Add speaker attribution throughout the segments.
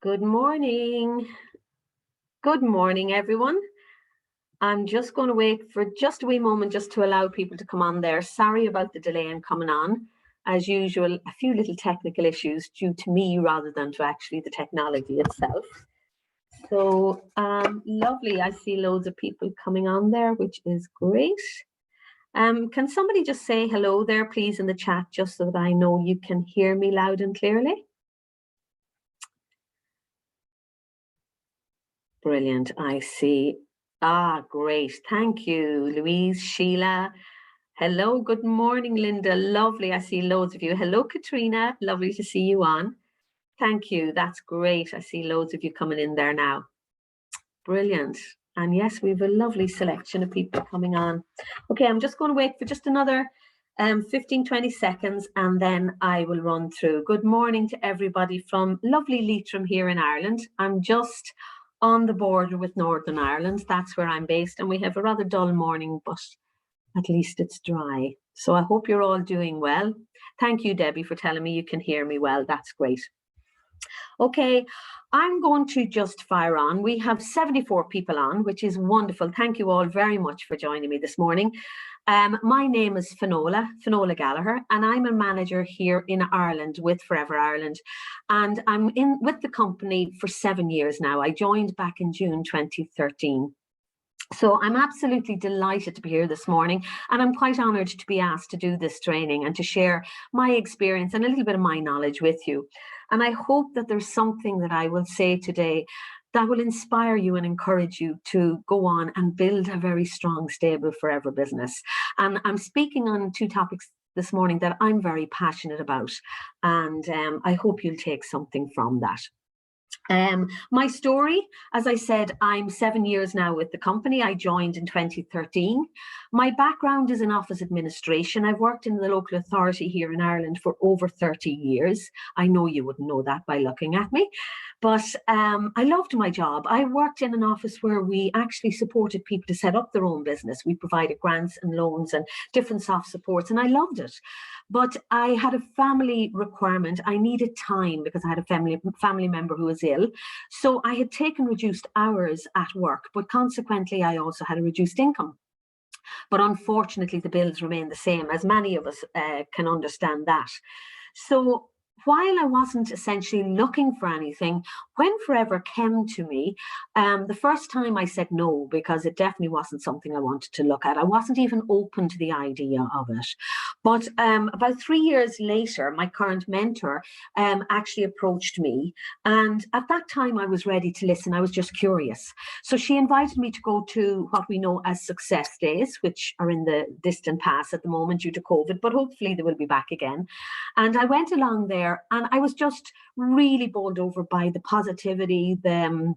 Speaker 1: Good morning. Good morning, everyone. I'm just going to wait for just a wee moment just to allow people to come on there. Sorry about the delay in coming on. As usual, a few little technical issues due to me rather than to actually the technology itself. So lovely. I see loads of people coming on there, which is great. Can somebody just say hello there, please, in the chat, just so that I know you can hear me loud and clearly? Brilliant. I see. Great. Thank you, Louise, Sheila. Hello. Good morning, Linda. Lovely. I see loads of you. Hello, Katrina. Lovely to see you on. Thank you. That's great. I see loads of you coming in there now. Brilliant. And yes, we have a lovely selection of people coming on. Okay, I'm just going to wait for just another 15-20 seconds and then I will run through. Good morning to everybody from lovely Leitrim here in Ireland. I'm just on the border with Northern Ireland. That's where I'm based, and we have a rather dull morning, but at least it's dry. So I hope you're all doing well. Thank you, Debbie, for telling me you can hear me well. That's great. Okay, I'm going to just fire on. We have 74 people on, which is wonderful. Thank you all very much for joining me this morning. My name is Finola Gallagher, and I'm a manager here in Ireland with Forever Ireland. And I'm with the company for 7 years now. I joined back in June 2013. So I'm absolutely delighted to be here this morning, and I'm quite honoured to be asked to do this training and to share my experience and a little bit of my knowledge with you. And I hope that there's something that I will say today that will inspire you and encourage you to go on and build a very strong, stable, forever business. And I'm speaking on two topics this morning that I'm very passionate about, and I hope you'll take something from that. My story, as I said, I'm 7 years now with the company. I joined in 2013. My background is in office administration. I've worked in the local authority here in Ireland for over 30 years. I know you wouldn't know that by looking at me, but I loved my job. I worked in an office where we actually supported people to set up their own business. We provided grants and loans and different soft supports, and I loved it. But I had a family requirement. I needed time because I had a family member who was ill. So I had taken reduced hours at work, but consequently, I also had a reduced income. But unfortunately, the bills remain the same, as many of us can understand that. So while I wasn't essentially looking for anything, when Forever came to me, the first time I said no, because it definitely wasn't something I wanted to look at. I wasn't even open to the idea of it. But about 3 years later, my current mentor actually approached me. And at that time, I was ready to listen. I was just curious. So she invited me to go to what we know as success days, which are in the distant past at the moment due to COVID, but hopefully they will be back again. And I went along there, and I was just really bowled over by the positivity, the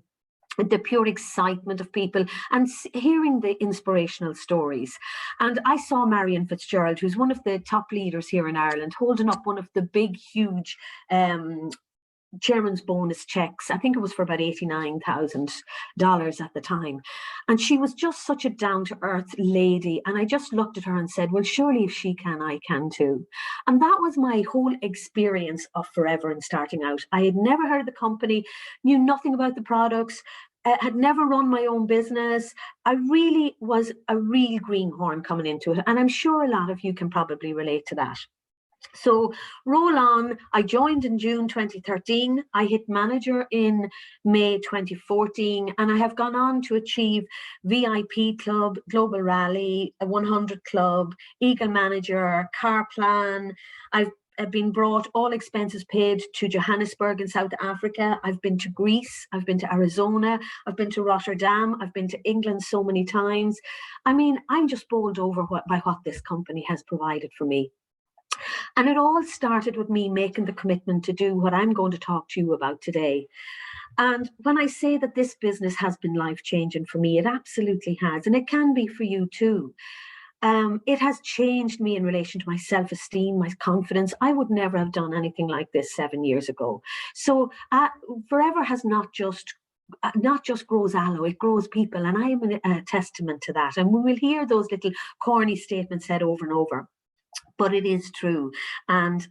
Speaker 1: pure excitement of people and hearing the inspirational stories. And I saw Marion Fitzgerald, who's one of the top leaders here in Ireland, holding up one of the big, huge chairman's bonus checks. I think it was for about $89,000 at the time. And she was just such a down-to-earth lady. And I just looked at her and said, well, surely if she can, I can too. And that was my whole experience of Forever and starting out. I had never heard of the company, knew nothing about the products, had never run my own business. I really was a real greenhorn coming into it. And I'm sure a lot of you can probably relate to that. So roll on. I joined in June 2013. I hit manager in May 2014, and I have gone on to achieve VIP Club, Global Rally, a 100 Club, Eagle Manager, Car Plan. I've been brought, all expenses paid, to Johannesburg in South Africa. I've been to Greece. I've been to Arizona. I've been to Rotterdam. I've been to England so many times. I mean, I'm just bowled over by what this company has provided for me. And it all started with me making the commitment to do what I'm going to talk to you about today. And when I say that this business has been life-changing for me, it absolutely has. And it can be for you too. It has changed me in relation to my self-esteem, my confidence. I would never have done anything like this 7 years ago. So Forever has not just grows aloe, it grows people. And I am a testament to that. And we will hear those little corny statements said over and over. But it is true. And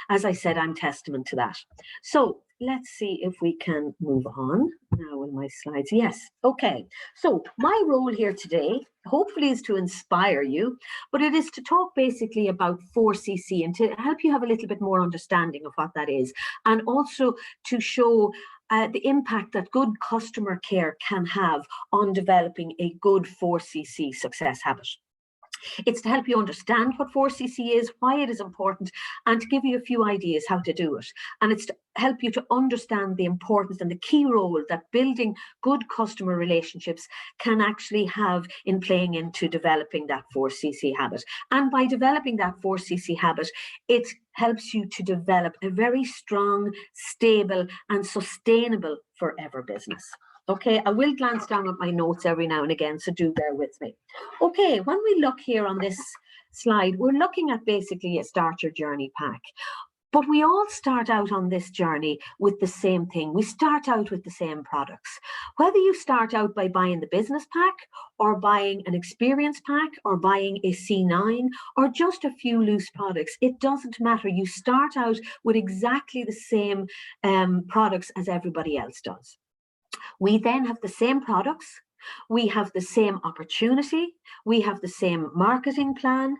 Speaker 1: as I said, I'm testament to that. So let's see if we can move on now with my slides. Yes, okay. So my role here today, hopefully, is to inspire you, but it is to talk basically about 4CC and to help you have a little bit more understanding of what that is, and also to show the impact that good customer care can have on developing a good 4CC success habit. It's to help you understand what 4CC is, why it is important, and to give you a few ideas how to do it. And it's to help you to understand the importance and the key role that building good customer relationships can actually have in playing into developing that 4CC habit. And by developing that 4CC habit, it helps you to develop a very strong, stable, and sustainable forever business. Okay, I will glance down at my notes every now and again, so do bear with me. Okay, when we look here on this slide, we're looking at basically a start your journey pack. But we all start out on this journey with the same thing. We start out with the same products. Whether you start out by buying the business pack or buying an experience pack or buying a C9 or just a few loose products, it doesn't matter. You start out with exactly the same products as everybody else does. We then have the same products, we have the same opportunity, we have the same marketing plan.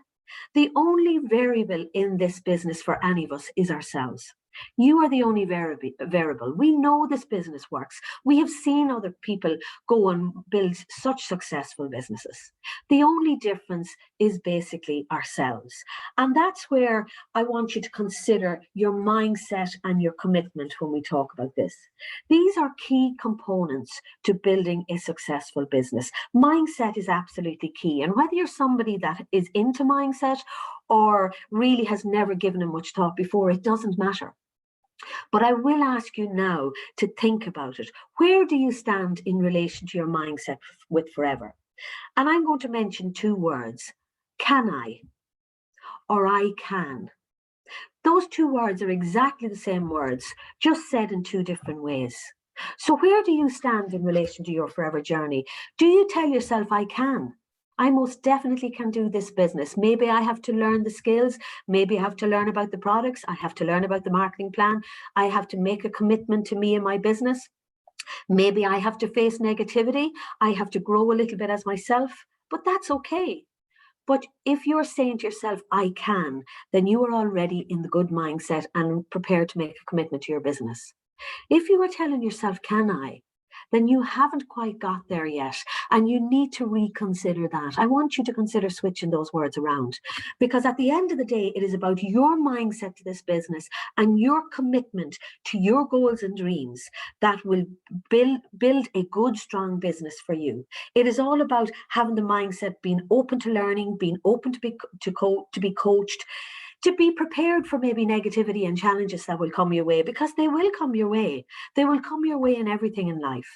Speaker 1: The only variable in this business for any of us is ourselves. You are the only variable. We know this business works. We have seen other people go and build such successful businesses. The only difference is basically ourselves. And that's where I want you to consider your mindset and your commitment when we talk about this. These are key components to building a successful business. Mindset is absolutely key. And whether you're somebody that is into mindset or really has never given it much thought before, it doesn't matter. But I will ask you now to think about it. Where do you stand in relation to your mindset with forever? And I'm going to mention two words, can I or I can. Those two words are exactly the same words, just said in two different ways. So where do you stand in relation to your forever journey? Do you tell yourself, I can? I most definitely can do this business. Maybe I have to learn the skills. Maybe I have to learn about the products. I have to learn about the marketing plan. I have to make a commitment to me and my business. Maybe I have to face negativity. I have to grow a little bit as myself, but that's okay. But if you're saying to yourself, I can, then you are already in the good mindset and prepared to make a commitment to your business. If you are telling yourself, can I? Then you haven't quite got there yet. And you need to reconsider that. I want you to consider switching those words around, because at the end of the day, it is about your mindset to this business and your commitment to your goals and dreams that will build a good, strong business for you. It is all about having the mindset, being open to learning, being open to be coached, to be prepared for maybe negativity and challenges that will come your way, because they will come your way. They will come your way in everything in life.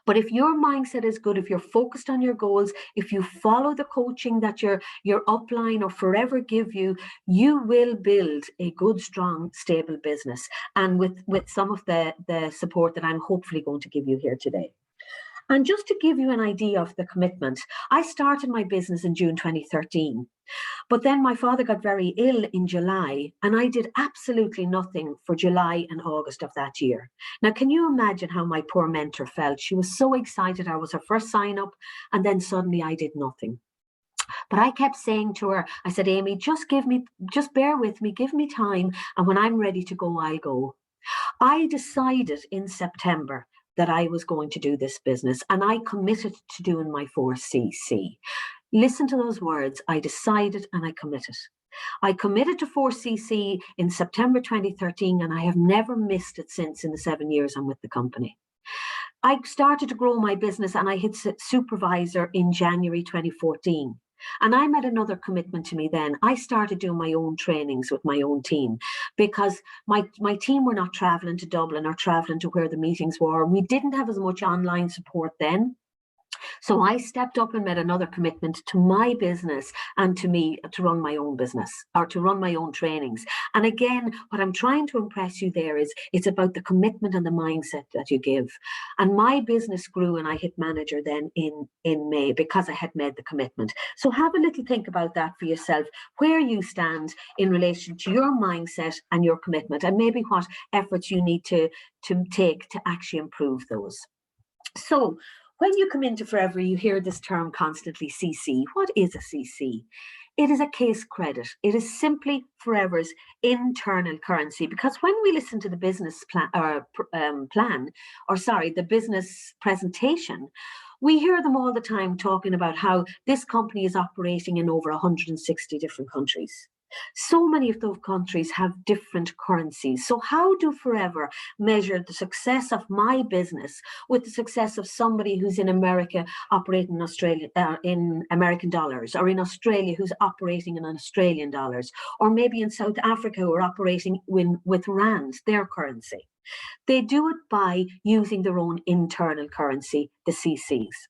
Speaker 1: But if your mindset is good, if you're focused on your goals, if you follow the coaching that your upline or forever give you, you will build a good, strong, stable business. And with some of the support that I'm hopefully going to give you here today. And just to give you an idea of the commitment, I started my business in June 2013. But then my father got very ill in July, and I did absolutely nothing for July and August of that year. Now, can you imagine how my poor mentor felt? She was so excited. I was her first sign up, and then suddenly I did nothing. But I kept saying to her, I said, Amy, just bear with me, give me time, and when I'm ready to go, I'll go. I decided in September that I was going to do this business, and I committed to doing my 4CC. Listen to those words. I decided and I committed. I committed to 4CC in September 2013, and I have never missed it since in the 7 years I'm with the company. I started to grow my business and I hit supervisor in January 2014. And I made another commitment to me then. I started doing my own trainings with my own team, because my team were not traveling to Dublin or traveling to where the meetings were. We didn't have as much online support then. So I stepped up and made another commitment to my business and to me to run my own business or to run my own trainings. And again, what I'm trying to impress you there is it's about the commitment and the mindset that you give. And my business grew and I hit manager then in May because I had made the commitment. So have a little think about that for yourself, where you stand in relation to your mindset and your commitment, and maybe what efforts you need to take to actually improve those. So when you come into Forever, you hear this term constantly, CC. What is a CC? It is a case credit. It is simply Forever's internal currency. Because when we listen to the business the business presentation, we hear them all the time talking about how this company is operating in over 160 different countries. So many of those countries have different currencies. So how do Forever measure the success of my business with the success of somebody who's in America operating in Australia in American dollars, or in Australia who's operating in Australian dollars, or maybe in South Africa who are operating with rand, their currency? They do it by using their own internal currency, the CCs.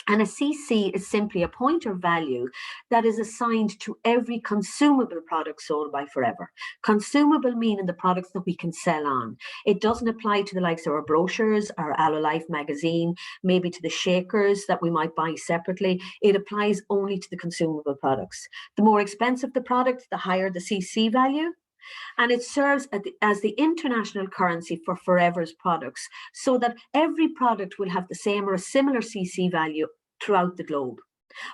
Speaker 1: And a CC is simply a pointer value that is assigned to every consumable product sold by Forever. Consumable meaning the products that we can sell on. It doesn't apply to the likes of our brochures, our Aloe Life magazine, maybe to the shakers that we might buy separately. It applies only to the consumable products. The more expensive the product, the higher the CC value. And it serves as the international currency for Forever's products, so that every product will have the same or a similar CC value throughout the globe.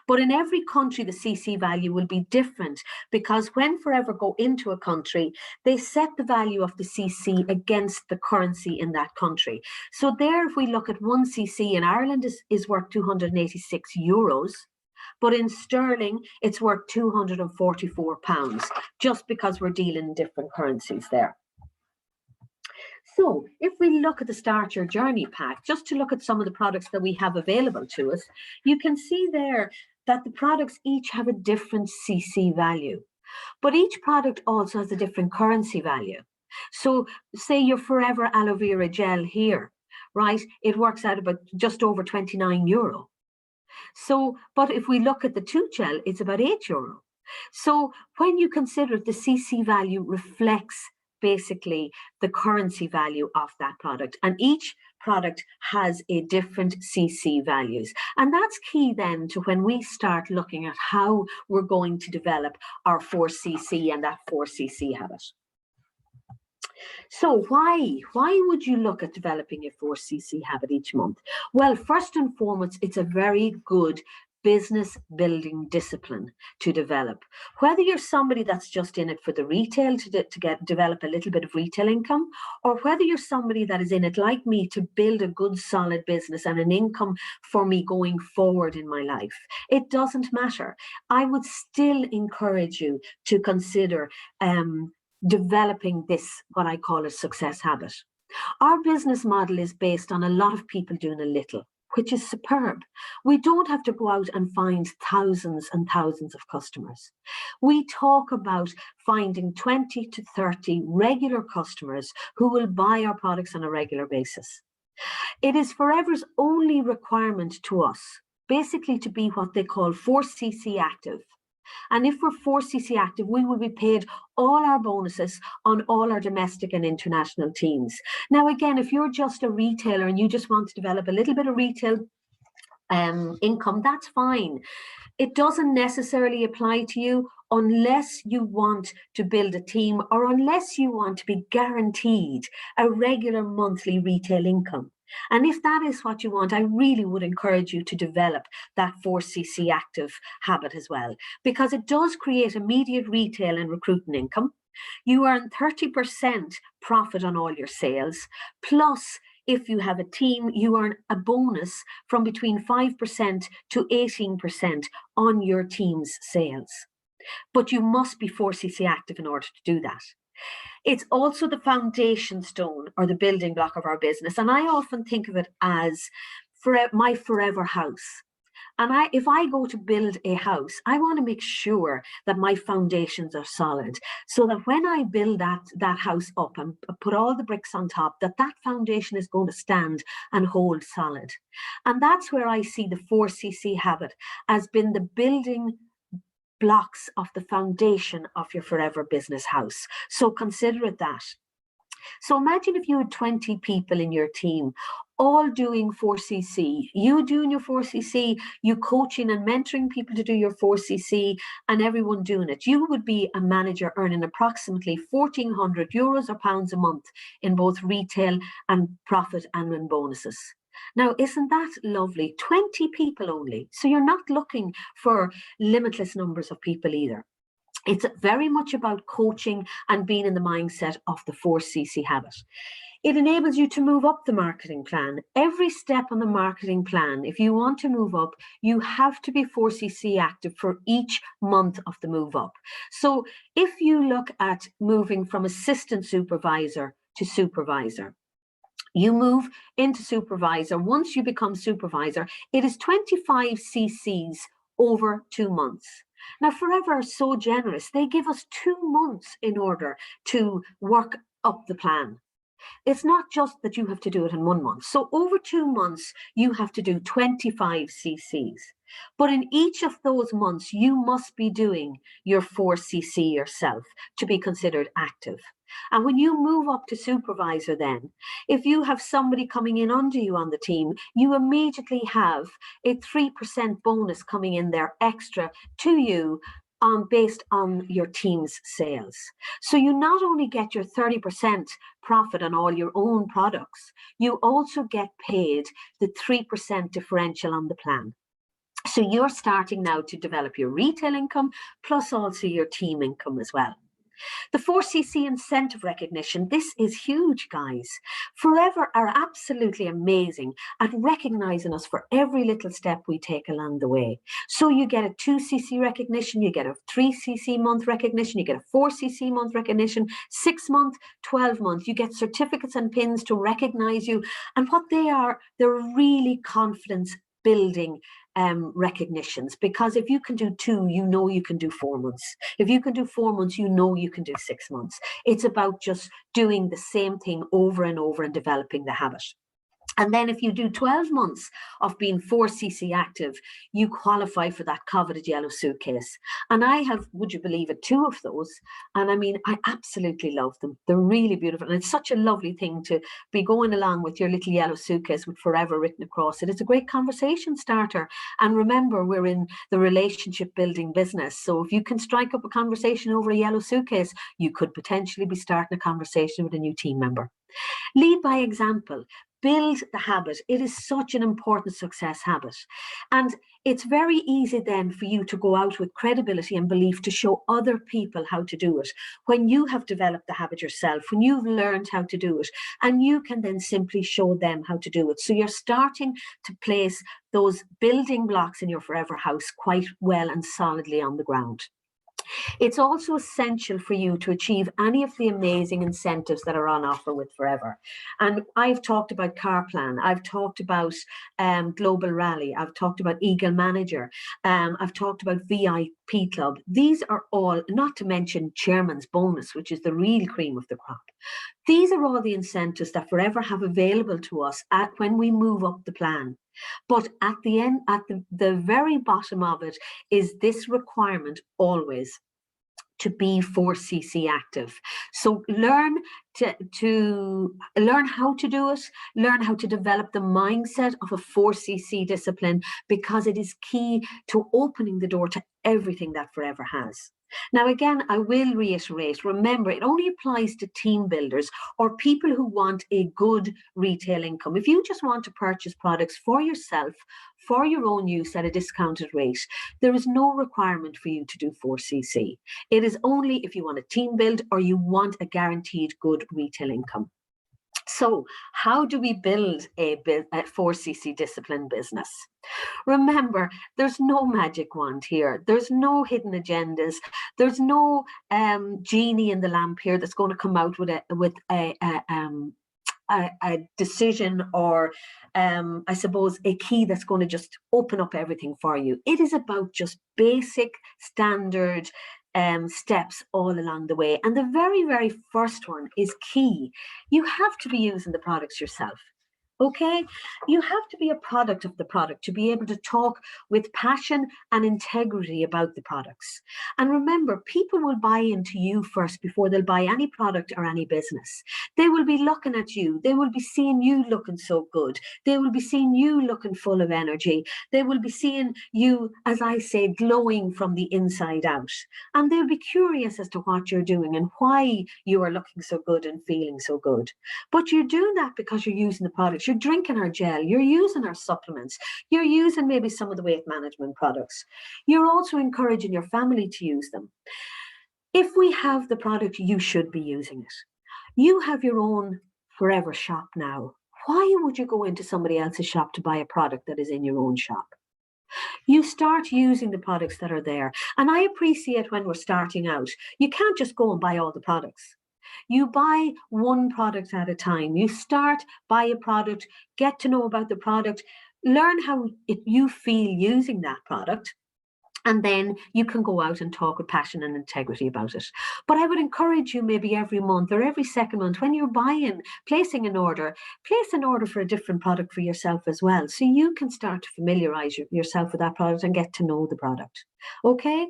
Speaker 1: But in every country, the CC value will be different, because when Forever go into a country, they set the value of the CC against the currency in that country. So there, if we look at one CC in Ireland is worth 286 euros, but in sterling, it's worth £244, just because we're dealing in different currencies there. So if we look at the Start Your Journey pack, just to look at some of the products that we have available to us, you can see there that the products each have a different CC value, but each product also has a different currency value. So say your Forever Aloe Vera Gel here, right? It works out about just over €29. So, but if we look at the 2 gel, it's about €8. So when you consider the CC value reflects basically the currency value of that product, and each product has a different CC values. And that's key then to when we start looking at how we're going to develop our 4CC and that 4CC habit. So why would you look at developing a 4CC habit each month? Well, first and foremost, it's a very good business building discipline to develop. Whether you're somebody that's just in it for the retail to develop a little bit of retail income, or whether you're somebody that is in it like me to build a good solid business and an income for me going forward in my life, it doesn't matter. I would still encourage you to consider developing this, what I call a success habit. Our business model is based on a lot of people doing a little, which is superb. We don't have to go out and find thousands and thousands of customers. We talk about finding 20 to 30 regular customers who will buy our products on a regular basis. It is Forever's only requirement to us, basically, to be what they call 4CC active. And if we're 4CC active, we will be paid all our bonuses on all our domestic and international teams. Now, again, if you're just a retailer and you just want to develop a little bit of retail income, that's fine. It doesn't necessarily apply to you unless you want to build a team, or unless you want to be guaranteed a regular monthly retail income. And if that is what you want, I really would encourage you to develop that 4CC active habit as well, because it does create immediate retail and recruiting income. You earn 30% profit on all your sales, plus if you have a team, you earn a bonus from between 5% to 18% on your team's sales. But you must be 4CC active in order to do that. It's also the foundation stone or the building block of our business. And I often think of it as my forever house. And if I go to build a house, I want to make sure that my foundations are solid, so that when I build that house up and put all the bricks on top, that foundation is going to stand and hold solid. And that's where I see the 4cc habit as being the building blocks of the foundation of your forever business house. So consider it that. So imagine if you had 20 people in your team, all doing 4cc, you doing your 4cc, you coaching and mentoring people to do your 4cc, and everyone doing it. You would be a manager earning approximately €1,400 or pounds a month in both retail and profit and in bonuses. Now, isn't that lovely? 20 people only. So you're not looking for limitless numbers of people either. It's very much about coaching and being in the mindset of the 4cc habit. It enables you to move up the marketing plan. Every step on the marketing plan, if you want to move up, you have to be 4cc active for each month of the move up. So if you look at moving from assistant supervisor to supervisor, you move into supervisor. Once you become supervisor, it is 25 cc's over 2 months. Now, Forever are so generous. They give us 2 months in order to work up the plan. It's not just that you have to do it in 1 month. So over 2 months, you have to do 25 cc's. But in each of those months, you must be doing your 4cc yourself to be considered active. And when you move up to supervisor then, if you have somebody coming in under you on the team, you immediately have a 3% bonus coming in there extra to you based on your team's sales. So you not only get your 30% profit on all your own products, you also get paid the 3% differential on the plan. So you're starting now to develop your retail income, plus also your team income as well. The 4cc incentive recognition, this is huge, guys. Forever are absolutely amazing at recognizing us for every little step we take along the way. So you get a 2cc recognition, you get a 3cc month recognition, you get a 4cc month recognition, 6 month, 12 month. You get certificates and pins to recognize you. And what they are, they're really confidence building recognitions, because if you can do 2, you know you can do 4 months. If you can do 4 months, you know you can do 6 months. It's about just doing the same thing over and over and developing the habit. And then if you do 12 months of being 4cc active, you qualify for that coveted yellow suitcase. And I have, would you believe it, 2 of those. And I mean, I absolutely love them. They're really beautiful. And it's such a lovely thing to be going along with your little yellow suitcase with Forever written across it. It's a great conversation starter. And remember, we're in the relationship building business. So if you can strike up a conversation over a yellow suitcase, you could potentially be starting a conversation with a new team member. Lead by example. Build the habit. It is such an important success habit. And it's very easy then for you to go out with credibility and belief to show other people how to do it. When you have developed the habit yourself, when you've learned how to do it, and you can then simply show them how to do it. So you're starting to place those building blocks in your forever house quite well and solidly on the ground. It's also essential for you to achieve any of the amazing incentives that are on offer with Forever. And I've talked about Car Plan, I've talked about Global Rally, I've talked about Eagle Manager, I've talked about VIP Club. These are all, not to mention Chairman's Bonus, which is the real cream of the crop. These are all the incentives that Forever have available to us when we move up the plan. But at the end, at the very bottom of it, is this requirement always to be 4cc active. So learn to learn how to do it, learn how to develop the mindset of a 4cc discipline, because it is key to opening the door to everything that Forever has. Now, again, I will reiterate, remember, it only applies to team builders or people who want a good retail income. If you just want to purchase products for yourself, for your own use at a discounted rate, there is no requirement for you to do 4cc. It is only if you want a team build or you want a guaranteed good retail income. So how do we build a 4cc discipline business? Remember, there's no magic wand here. There's no hidden agendas. There's no genie in the lamp here that's going to come out with a decision or I suppose a key that's going to just open up everything for you. It is about just basic standard steps all along the way. And the very, very first one is key. You have to be using the products yourself. Okay, you have to be a product of the product to be able to talk with passion and integrity about the products. And remember, people will buy into you first before they'll buy any product or any business. They will be looking at you. They will be seeing you looking so good. They will be seeing you looking full of energy. They will be seeing you, as I say, glowing from the inside out. And they'll be curious as to what you're doing and why you are looking so good and feeling so good. But you're doing that because you're using the products. You're drinking our gel, you're using our supplements, you're using maybe some of the weight management products. You're also encouraging your family to use them. If we have the product, you should be using it. You have your own forever shop now. Why would you go into somebody else's shop to buy a product that is in your own shop? You start using the products that are there. And I appreciate when we're starting out, you can't just go and buy all the products. You buy one product at a time. You start, buy a product, get to know about the product, learn how you feel using that product, and then you can go out and talk with passion and integrity about it. But I would encourage you maybe every month or every second month when you're buying, placing an order, place an order for a different product for yourself as well. So you can start to familiarize yourself with that product and get to know the product. Okay?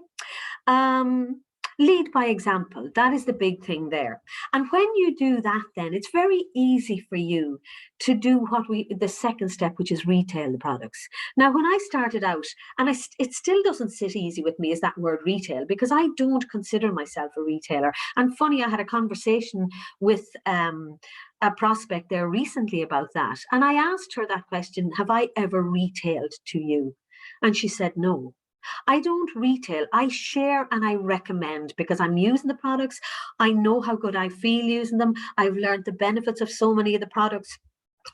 Speaker 1: Lead by example. That is the big thing there. And when you do that, then it's very easy for you to do the second step, which is retail the products. Now, when I started out, and it still doesn't sit easy with me, is that word retail, because I don't consider myself a retailer. And funny, I had a conversation with a prospect there recently about that. And I asked her that question, have I ever retailed to you? And she said, no. I don't retail. I share and I recommend because I'm using the products. I know how good I feel using them. I've learned the benefits of so many of the products.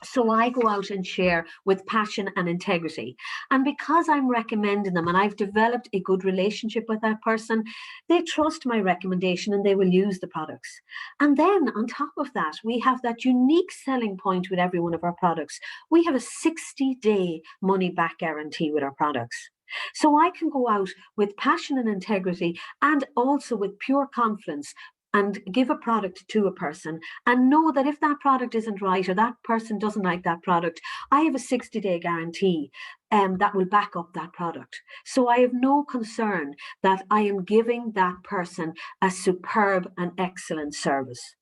Speaker 1: So I go out and share with passion and integrity. And because I'm recommending them and I've developed a good relationship with that person, they trust my recommendation and they will use the products. And then on top of that, we have that unique selling point with every one of our products. We have a 60-day money back guarantee with our products. So I can go out with passion and integrity and also with pure confidence and give a product to a person and know that if that product isn't right or that person doesn't like that product, I have a 60-day guarantee that will back up that product. So I have no concern that I am giving that person a superb and excellent service.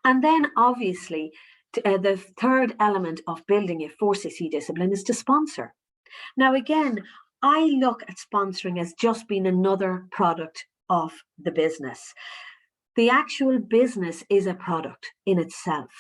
Speaker 1: And then obviously, the third element of building a 4cc discipline is to sponsor. Now, again, I look at sponsoring as just being another product of the business. The actual business is a product in itself.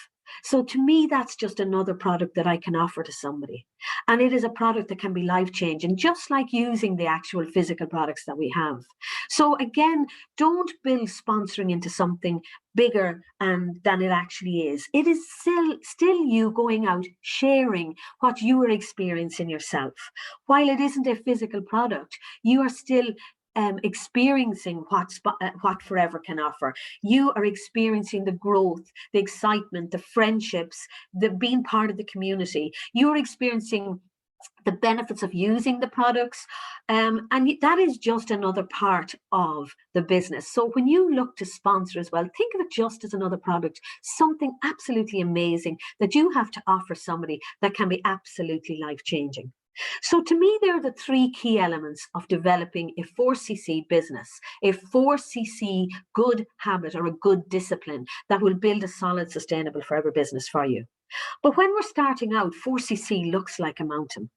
Speaker 1: So to me, that's just another product that I can offer to somebody. And it is a product that can be life-changing, just like using the actual physical products that we have. So again, don't build sponsoring into something bigger than it actually is. It is still you going out, sharing what you are experiencing yourself. While it isn't a physical product, you are still experiencing what Forever can offer. You are experiencing the growth, the excitement, the friendships, the being part of the community. You're experiencing the benefits of using the products. And that is just another part of the business. So when you look to sponsor as well, think of it just as another product, something absolutely amazing that you have to offer somebody that can be absolutely life-changing. So to me, there are the three key elements of developing a 4cc business, a 4cc good habit or a good discipline that will build a solid, sustainable forever business for you. But when we're starting out, 4cc looks like a mountain.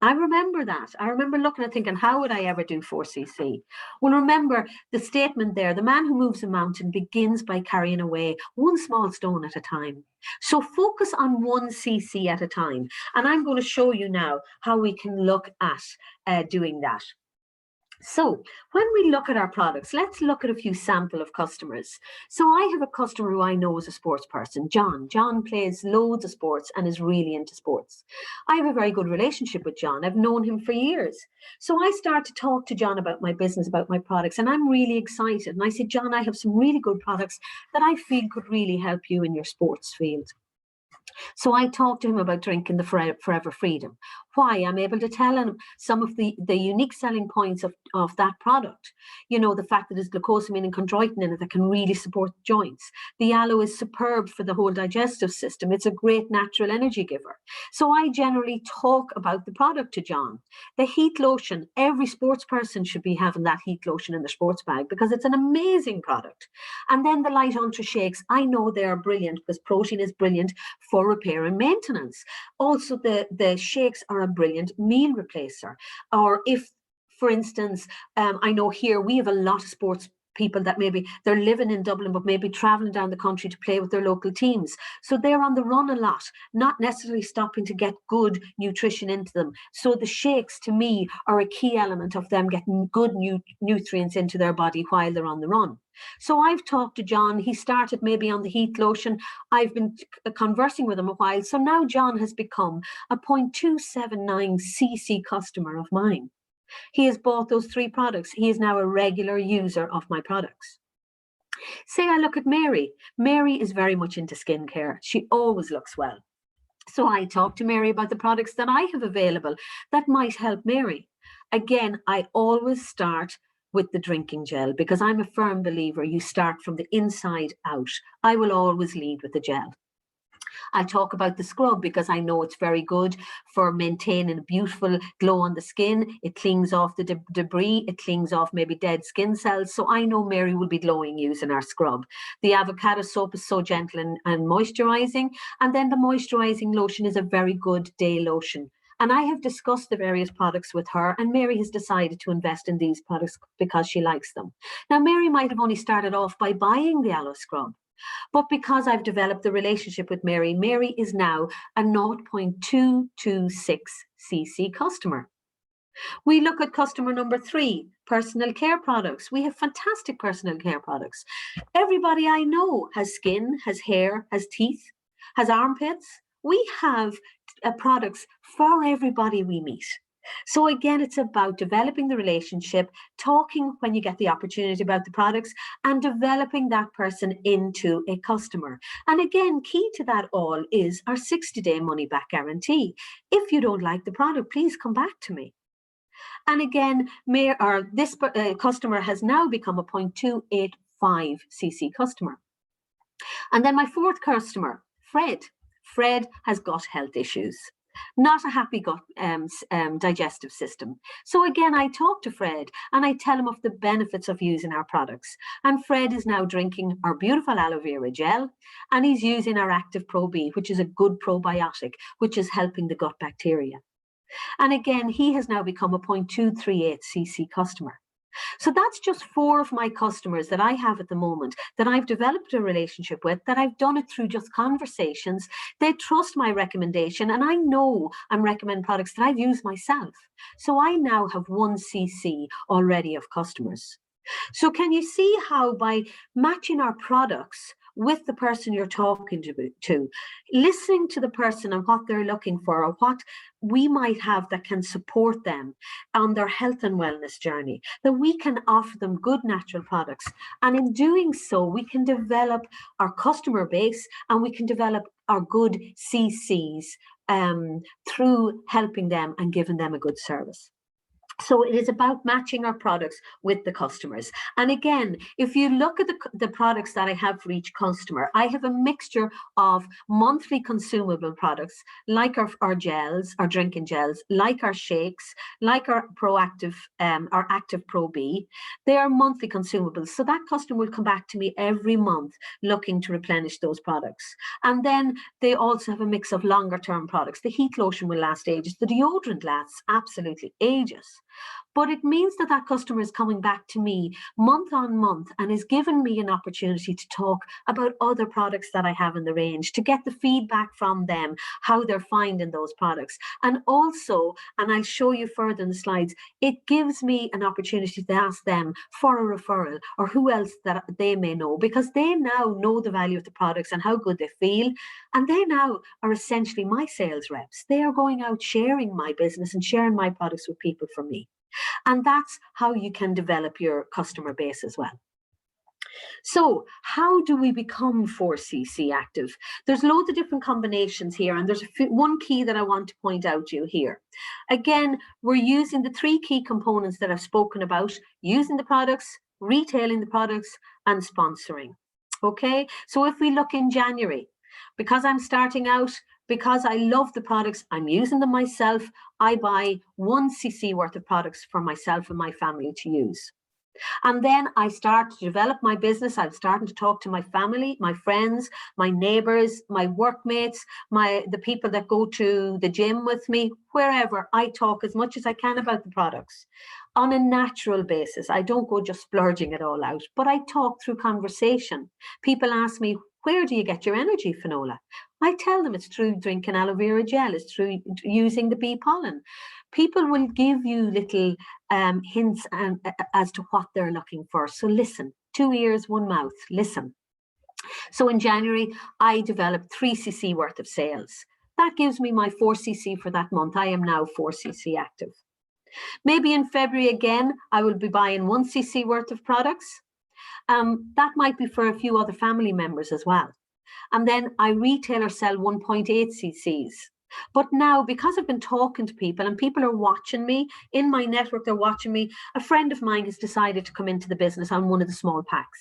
Speaker 1: I remember that. I remember looking and thinking, how would I ever do 4cc? Well, remember the statement there, the man who moves a mountain begins by carrying away one small stone at a time. So focus on 1cc at a time. And I'm going to show you now how we can look at doing that. So when we look at our products, let's look at a few sample of customers. So I have a customer who I know is a sports person, John. John plays loads of sports and is really into sports. I have a very good relationship with John. I've known him for years. So I start to talk to John about my business, about my products, and I'm really excited. And I said, John, I have some really good products that I feel could really help you in your sports field. So I talked to him about drinking the Forever Freedom. Why? I'm able to tell him some of the unique selling points of that product. You know, the fact that there's glucosamine and chondroitin in it that can really support joints. The aloe is superb for the whole digestive system. It's a great natural energy giver. So I generally talk about the product to John. The heat lotion, every sports person should be having that heat lotion in their sports bag because it's an amazing product. And then the Light Ultra shakes, I know they are brilliant because protein is brilliant for repair and maintenance. Also, the shakes are a brilliant meal replacer. Or if, for instance, I know here we have a lot of sports people that maybe they're living in Dublin but maybe traveling down the country to play with their local teams. So they're on the run a lot, not necessarily stopping to get good nutrition into them. So the shakes to me are a key element of them getting good nutrients into their body while they're on the run. So I've talked to John. He started maybe on the heat lotion. I've been conversing with him a while. So now John has become a 0.279cc customer of mine. He has bought those 3 products. He is now a regular user of my products. Say I look at Mary. Mary is very much into skincare. She always looks well. So I talk to Mary about the products that I have available that might help Mary. Again, I always start with the drinking gel because I'm a firm believer you start from the inside out. I will always lead with the gel. I'll talk about the scrub because I know it's very good for maintaining a beautiful glow on the skin. It cleans off the debris. It cleans off maybe dead skin cells. So I know Mary will be glowing using our scrub. The avocado soap is so gentle and moisturizing. And then the moisturizing lotion is a very good day lotion. And I have discussed the various products with her, and Mary has decided to invest in these products because she likes them. Now, Mary might have only started off by buying the aloe scrub. But because I've developed the relationship with Mary, Mary is now a 0.226cc customer. We look at customer number 3, personal care products. We have fantastic personal care products. Everybody I know has skin, has hair, has teeth, has armpits. We have products for everybody we meet. So again, it's about developing the relationship, talking when you get the opportunity about the products, and developing that person into a customer. And again, key to that all is our 60-day money-back guarantee. If you don't like the product, please come back to me. And again, this customer has now become a 0.285cc customer. And then my 4th customer, Fred. Fred has gut health issues. Not a happy gut digestive system. So again, I talk to Fred and I tell him of the benefits of using our products. And Fred is now drinking our beautiful aloe vera gel, and he's using our Active Pro B, which is a good probiotic, which is helping the gut bacteria. And again, he has now become a 0.238cc customer. So that's just 4 of my customers that I have at the moment that I've developed a relationship with, that I've done it through just conversations. They trust my recommendation, and I know I'm recommending products that I've used myself. So I now have 1cc already of customers. So can you see how by matching our products with the person you're talking to, listening to the person and what they're looking for, or what we might have that can support them on their health and wellness journey, that we can offer them good natural products. And in doing so, we can develop our customer base and we can develop our good CCs through helping them and giving them a good service. So it is about matching our products with the customers. And again, if you look at the products that I have for each customer, I have a mixture of monthly consumable products, like our gels, our drinking gels, like our shakes, like our our Active Pro B. They are monthly consumables. So that customer will come back to me every month looking to replenish those products. And then they also have a mix of longer term products. The heat lotion will last ages. The deodorant lasts absolutely ages. But it means that that customer is coming back to me month on month and is giving me an opportunity to talk about other products that I have in the range, to get the feedback from them, how they're finding those products. And also, and I'll show you further in the slides, it gives me an opportunity to ask them for a referral or who else that they may know, because they now know the value of the products and how good they feel. And they now are essentially my sales reps. They are going out sharing my business and sharing my products with people from me. And that's how you can develop your customer base as well. So how do we become 4cc active? There's loads of different combinations here, and there's one key that I want to point out to you here. Again, we're using the 3 key components that I've spoken about: using the products, retailing the products, and sponsoring. Okay, so if we look in January, because I'm starting out, because I love the products, I'm using them myself, I buy 1cc worth of products for myself and my family to use. And then I start to develop my business. I'm starting to talk to my family, my friends, my neighbors, my workmates, the people that go to the gym with me, wherever. I talk as much as I can about the products on a natural basis. I don't go just splurging it all out, but I talk through conversation. People ask me, where do you get your energy, Finola? I tell them it's through drinking aloe vera gel, it's through using the bee pollen. People will give you little hints as to what they're looking for. So listen, 2 ears, 1 mouth, listen. So in January, I developed 3cc worth of sales. That gives me my 4cc for that month. I am now 4cc active. Maybe in February again, I will be buying 1cc worth of products. That might be for a few other family members as well. And then I retail or sell 1.8cc's. But now, because I've been talking to people and people are watching me in my network, they're watching me. A friend of mine has decided to come into the business on one of the small packs.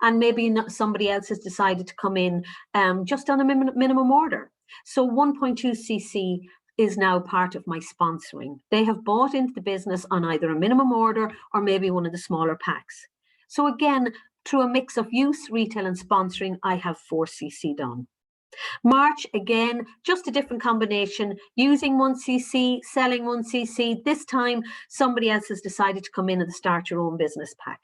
Speaker 1: And maybe somebody else has decided to come in just on a minimum order. So 1.2cc is now part of my sponsoring. They have bought into the business on either a minimum order or maybe one of the smaller packs. So again, through a mix of use, retail and sponsoring, I have 4cc done. March, again, just a different combination, using 1cc, selling 1cc. This time, somebody else has decided to come in and start your own business pack.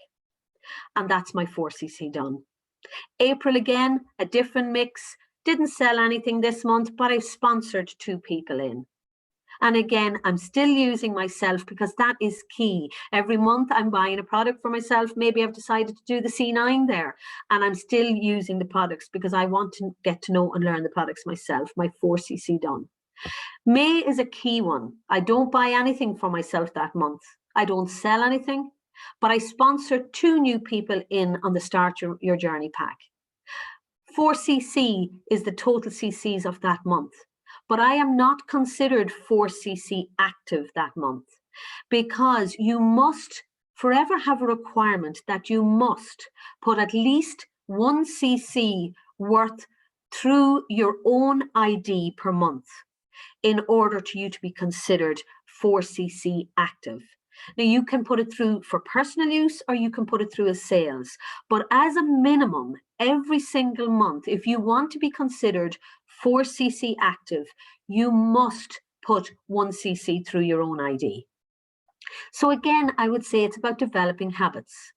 Speaker 1: And that's my 4cc done. April, again, a different mix. Didn't sell anything this month, but I sponsored 2 people in. And again, I'm still using myself because that is key. Every month I'm buying a product for myself. Maybe I've decided to do the C9 there, and I'm still using the products because I want to get to know and learn the products myself, my 4cc done. May is a key one. I don't buy anything for myself that month. I don't sell anything, but I sponsor 2 new people in on the Start Your Journey pack. 4cc is the total cc's of that month. But I am not considered 4cc active that month because you must forever have a requirement that you must put at least 1cc worth through your own ID per month in order to you to be considered 4cc active. Now, you can put it through for personal use or you can put it through as sales. But as a minimum, every single month, if you want to be considered 4cc active, you must put 1cc through your own ID. So again, I would say it's about developing habits.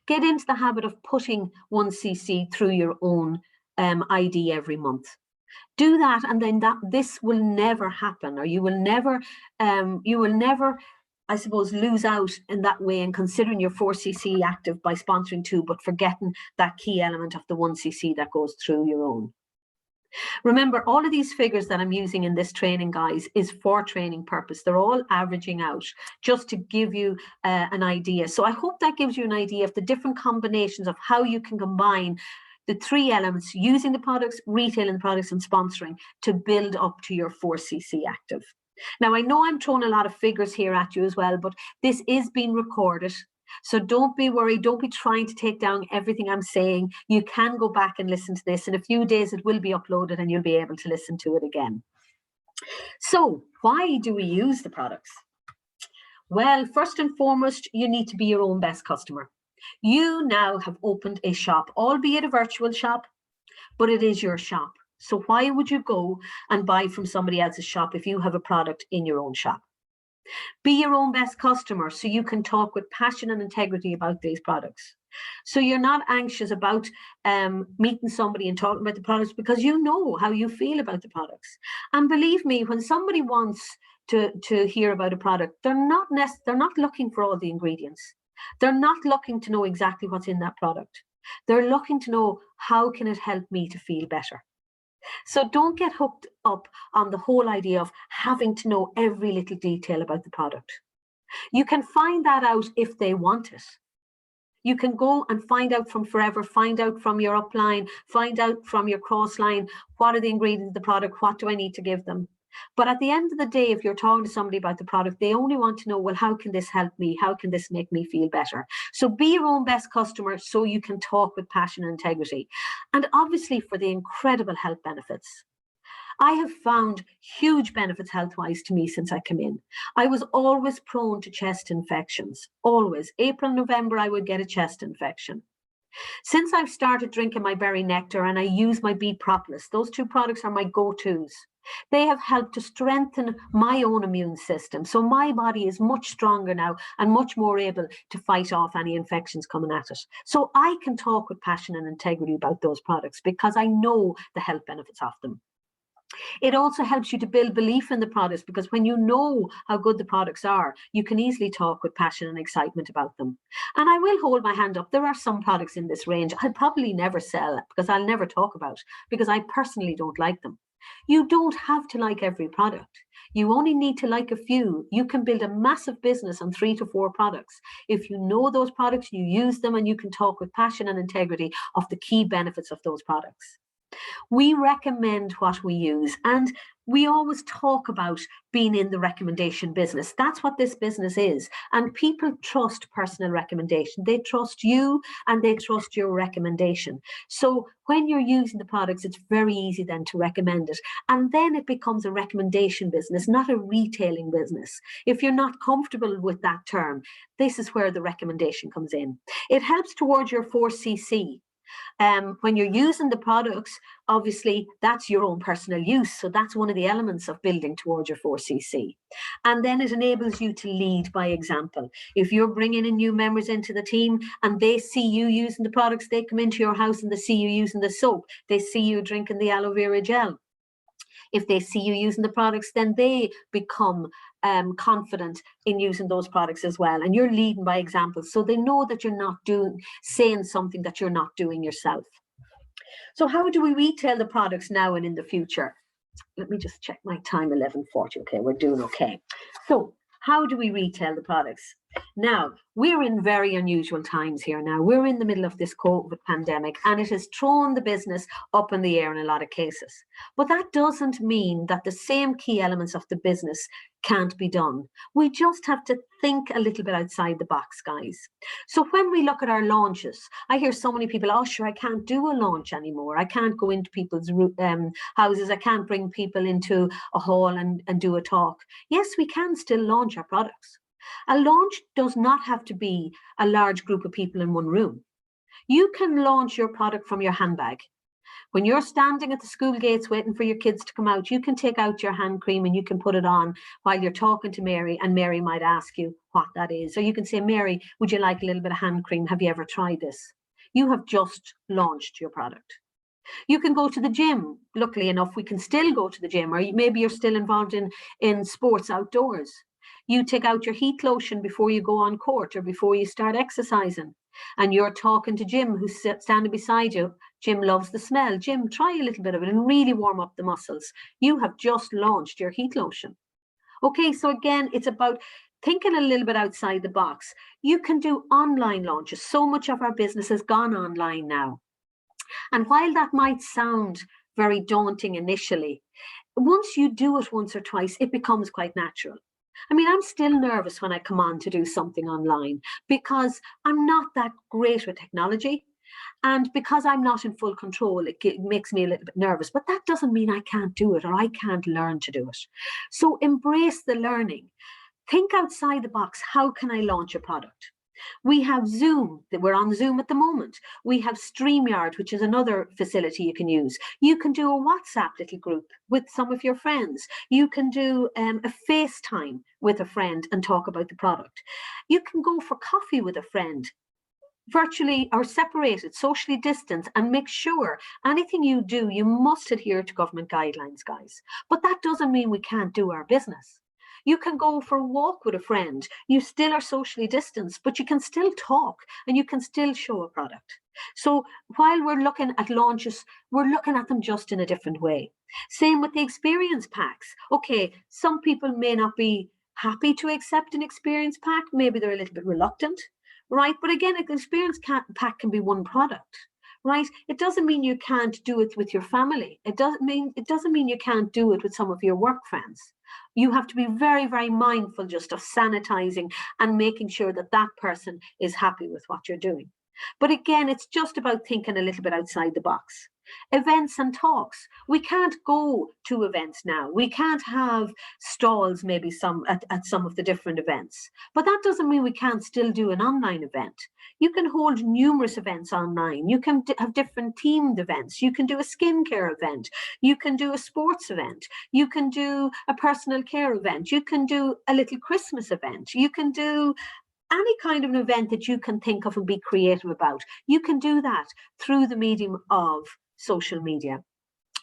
Speaker 1: Get into the habit of putting 1cc through your own ID every month. Do that, and then this will never happen, or you will never, I suppose, lose out in that way and considering your 4cc active by sponsoring 2, but forgetting that key element of the 1cc that goes through your own. Remember, all of these figures that I'm using in this training, guys, is for training purpose. They're all averaging out just to give you an idea. So I hope that gives you an idea of the different combinations of how you can combine the 3 elements: using the products, retailing the products, and sponsoring to build up to your 4cc active. Now, I know I'm throwing a lot of figures here at you as well, but this is being recorded. So don't be worried. Don't be trying to take down everything I'm saying. You can go back and listen to this. In a few days, it will be uploaded and you'll be able to listen to it again. So why do we use the products? Well, first and foremost, you need to be your own best customer. You now have opened a shop, albeit a virtual shop, but it is your shop. So why would you go and buy from somebody else's shop if you have a product in your own shop? Be your own best customer so you can talk with passion and integrity about these products. So you're not anxious about meeting somebody and talking about the products because you know how you feel about the products. And believe me, when somebody wants to hear about a product, they're not looking for all the ingredients. They're not looking to know exactly what's in that product. They're looking to know, how can it help me to feel better? So don't get hooked up on the whole idea of having to know every little detail about the product. You can find that out if they want it. You can go and find out from Forever, find out from your upline, find out from your cross line, what are the ingredients of the product, what do I need to give them? But at the end of the day, if you're talking to somebody about the product, they only want to know, well, how can this help me? How can this make me feel better? So be your own best customer so you can talk with passion and integrity. And obviously for the incredible health benefits. I have found huge benefits health-wise to me since I came in. I was always prone to chest infections, always. April, November, I would get a chest infection. Since I've started drinking my berry nectar and I use my bee propolis, those two products are my go-tos. They have helped to strengthen my own immune system. So my body is much stronger now and much more able to fight off any infections coming at it. So I can talk with passion and integrity about those products because I know the health benefits of them. It also helps you to build belief in the products because when you know how good the products are, you can easily talk with passion and excitement about them. And I will hold my hand up. There are some products in this range I'll probably never sell because I'll never talk about because I personally don't like them. You don't have to like every product. You only need to like a few. You can build a massive business on 3 to 4 products. If you know those products, you use them and you can talk with passion and integrity of the key benefits of those products. We recommend what we use, and we always talk about being in the recommendation business. That's what this business is. And people trust personal recommendation. They trust you and they trust your recommendation. So when you're using the products, it's very easy then to recommend it. And then it becomes a recommendation business, not a retailing business. If you're not comfortable with that term, this is where the recommendation comes in. It helps towards your 4cc. When you're using the products, obviously that's your own personal use. So that's one of the elements of building towards your 4cc. And then it enables you to lead by example. If you're bringing in new members into the team and they see you using the products, they come into your house and they see you using the soap, they see you drinking the aloe vera gel. If they see you using the products, then they become confident in using those products as well. And you're leading by example. So they know that you're not saying something that you're not doing yourself. So how do we retail the products now and in the future? Let me just check my time, 11:40. Okay, we're doing okay. So how do we retail the products? Now, we're in very unusual times here now. We're in the middle of this COVID pandemic and it has thrown the business up in the air in a lot of cases. But that doesn't mean that the same key elements of the business can't be done. We just have to think a little bit outside the box, guys. So when we look at our launches, I hear so many people, oh, sure, I can't do a launch anymore. I can't go into people's houses. I can't bring people into a hall and do a talk. Yes, we can still launch our products. A launch does not have to be a large group of people in one room. You can launch your product from your handbag. When you're standing at the school gates waiting for your kids to come out, you can take out your hand cream and you can put it on while you're talking to Mary, and Mary might ask you what that is. So you can say, Mary, would you like a little bit of hand cream? Have you ever tried this? You have just launched your product. You can go to the gym. Luckily enough, we can still go to the gym, or maybe you're still involved in sports outdoors. You take out your heat lotion before you go on court or before you start exercising. And you're talking to Jim, who's standing beside you. Jim loves the smell. Jim, try a little bit of it and really warm up the muscles. You have just launched your heat lotion. Okay, so again, it's about thinking a little bit outside the box. You can do online launches. So much of our business has gone online now. And while that might sound very daunting initially, once you do it once or twice, it becomes quite natural. I mean, I'm still nervous when I come on to do something online because I'm not that great with technology. And because I'm not in full control, it makes me a little bit nervous. But that doesn't mean I can't do it or I can't learn to do it. So embrace the learning. Think outside the box. How can I launch a product? We have Zoom, we're on Zoom at the moment. We have StreamYard, which is another facility you can use. You can do a WhatsApp little group with some of your friends. You can do a FaceTime with a friend and talk about the product. You can go for coffee with a friend, virtually or separated, socially distanced, and make sure anything you do, you must adhere to government guidelines, guys. But that doesn't mean we can't do our business. You can go for a walk with a friend. You still are socially distanced, but you can still talk and you can still show a product. So while we're looking at launches, we're looking at them just in a different way. Same with the experience packs. Okay, some people may not be happy to accept an experience pack. Maybe they're a little bit reluctant. right? But again, an experience pack can be one product, right? It doesn't mean you can't do it with your family. It doesn't mean you can't do it with some of your work friends. You have to be very, very mindful just of sanitizing and making sure that that person is happy with what you're doing. But again, it's just about thinking a little bit outside the box. Events and talks. We can't go to events now. We can't have stalls maybe at some of the different events. But that doesn't mean we can't still do an online event. You can hold numerous events online. You can have different themed events. You can do a skincare event. You can do a sports event. You can do a personal care event. You can do a little Christmas event. You can do any kind of an event that you can think of and be creative about. You can do that through the medium of social media.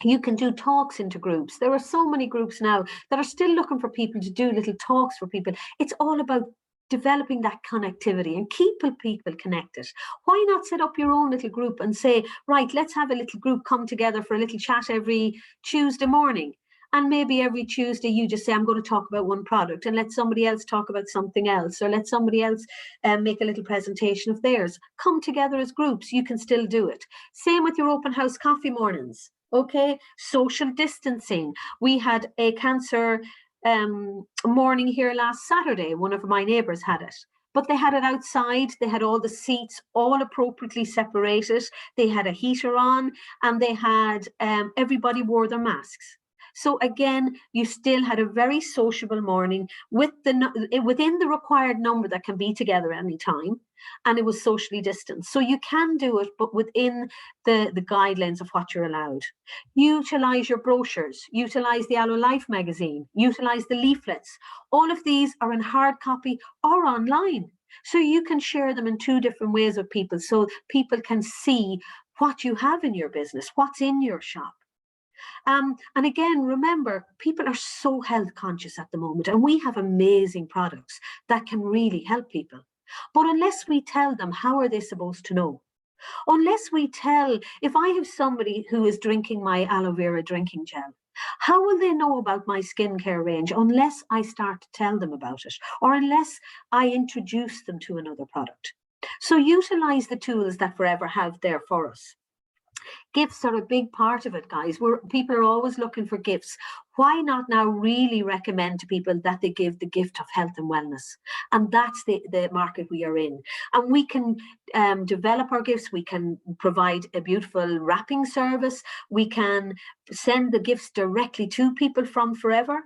Speaker 1: You can do talks into groups. There are so many groups now that are still looking for people to do little talks for people. It's all about developing that connectivity and keeping people connected. Why not set up your own little group and say, right, let's have a little group come together for a little chat every Tuesday morning. And maybe every Tuesday you just say, I'm going to talk about one product, and let somebody else talk about something else, or let somebody else make a little presentation of theirs. Come together as groups. You can still do it. Same with your open house coffee mornings. Okay, social distancing. We had a cancer morning here last Saturday. One of my neighbours had it. But they had it outside. They had all the seats all appropriately separated. They had a heater on, and they had everybody wore their masks. So again, you still had a very sociable morning within the required number that can be together at any time, and it was socially distanced. So you can do it, but within the guidelines of what you're allowed. Utilize your brochures, utilize the Aloe Life magazine, utilize the leaflets. All of these are in hard copy or online. So you can share them in two different ways with people, so people can see what you have in your business, what's in your shop. And again, remember, people are so health conscious at the moment, and we have amazing products that can really help people. But unless we tell them, how are they supposed to know? Unless we tell, if I have somebody who is drinking my aloe vera drinking gel, how will they know about my skincare range unless I start to tell them about it, or unless I introduce them to another product? So utilize the tools that Forever have there for us. Gifts are a big part of it, guys. People are always looking for gifts. Why not now really recommend to people that they give the gift of health and wellness? And that's the market we are in. And we can develop our gifts. We can provide a beautiful wrapping service. We can send the gifts directly to people from Forever.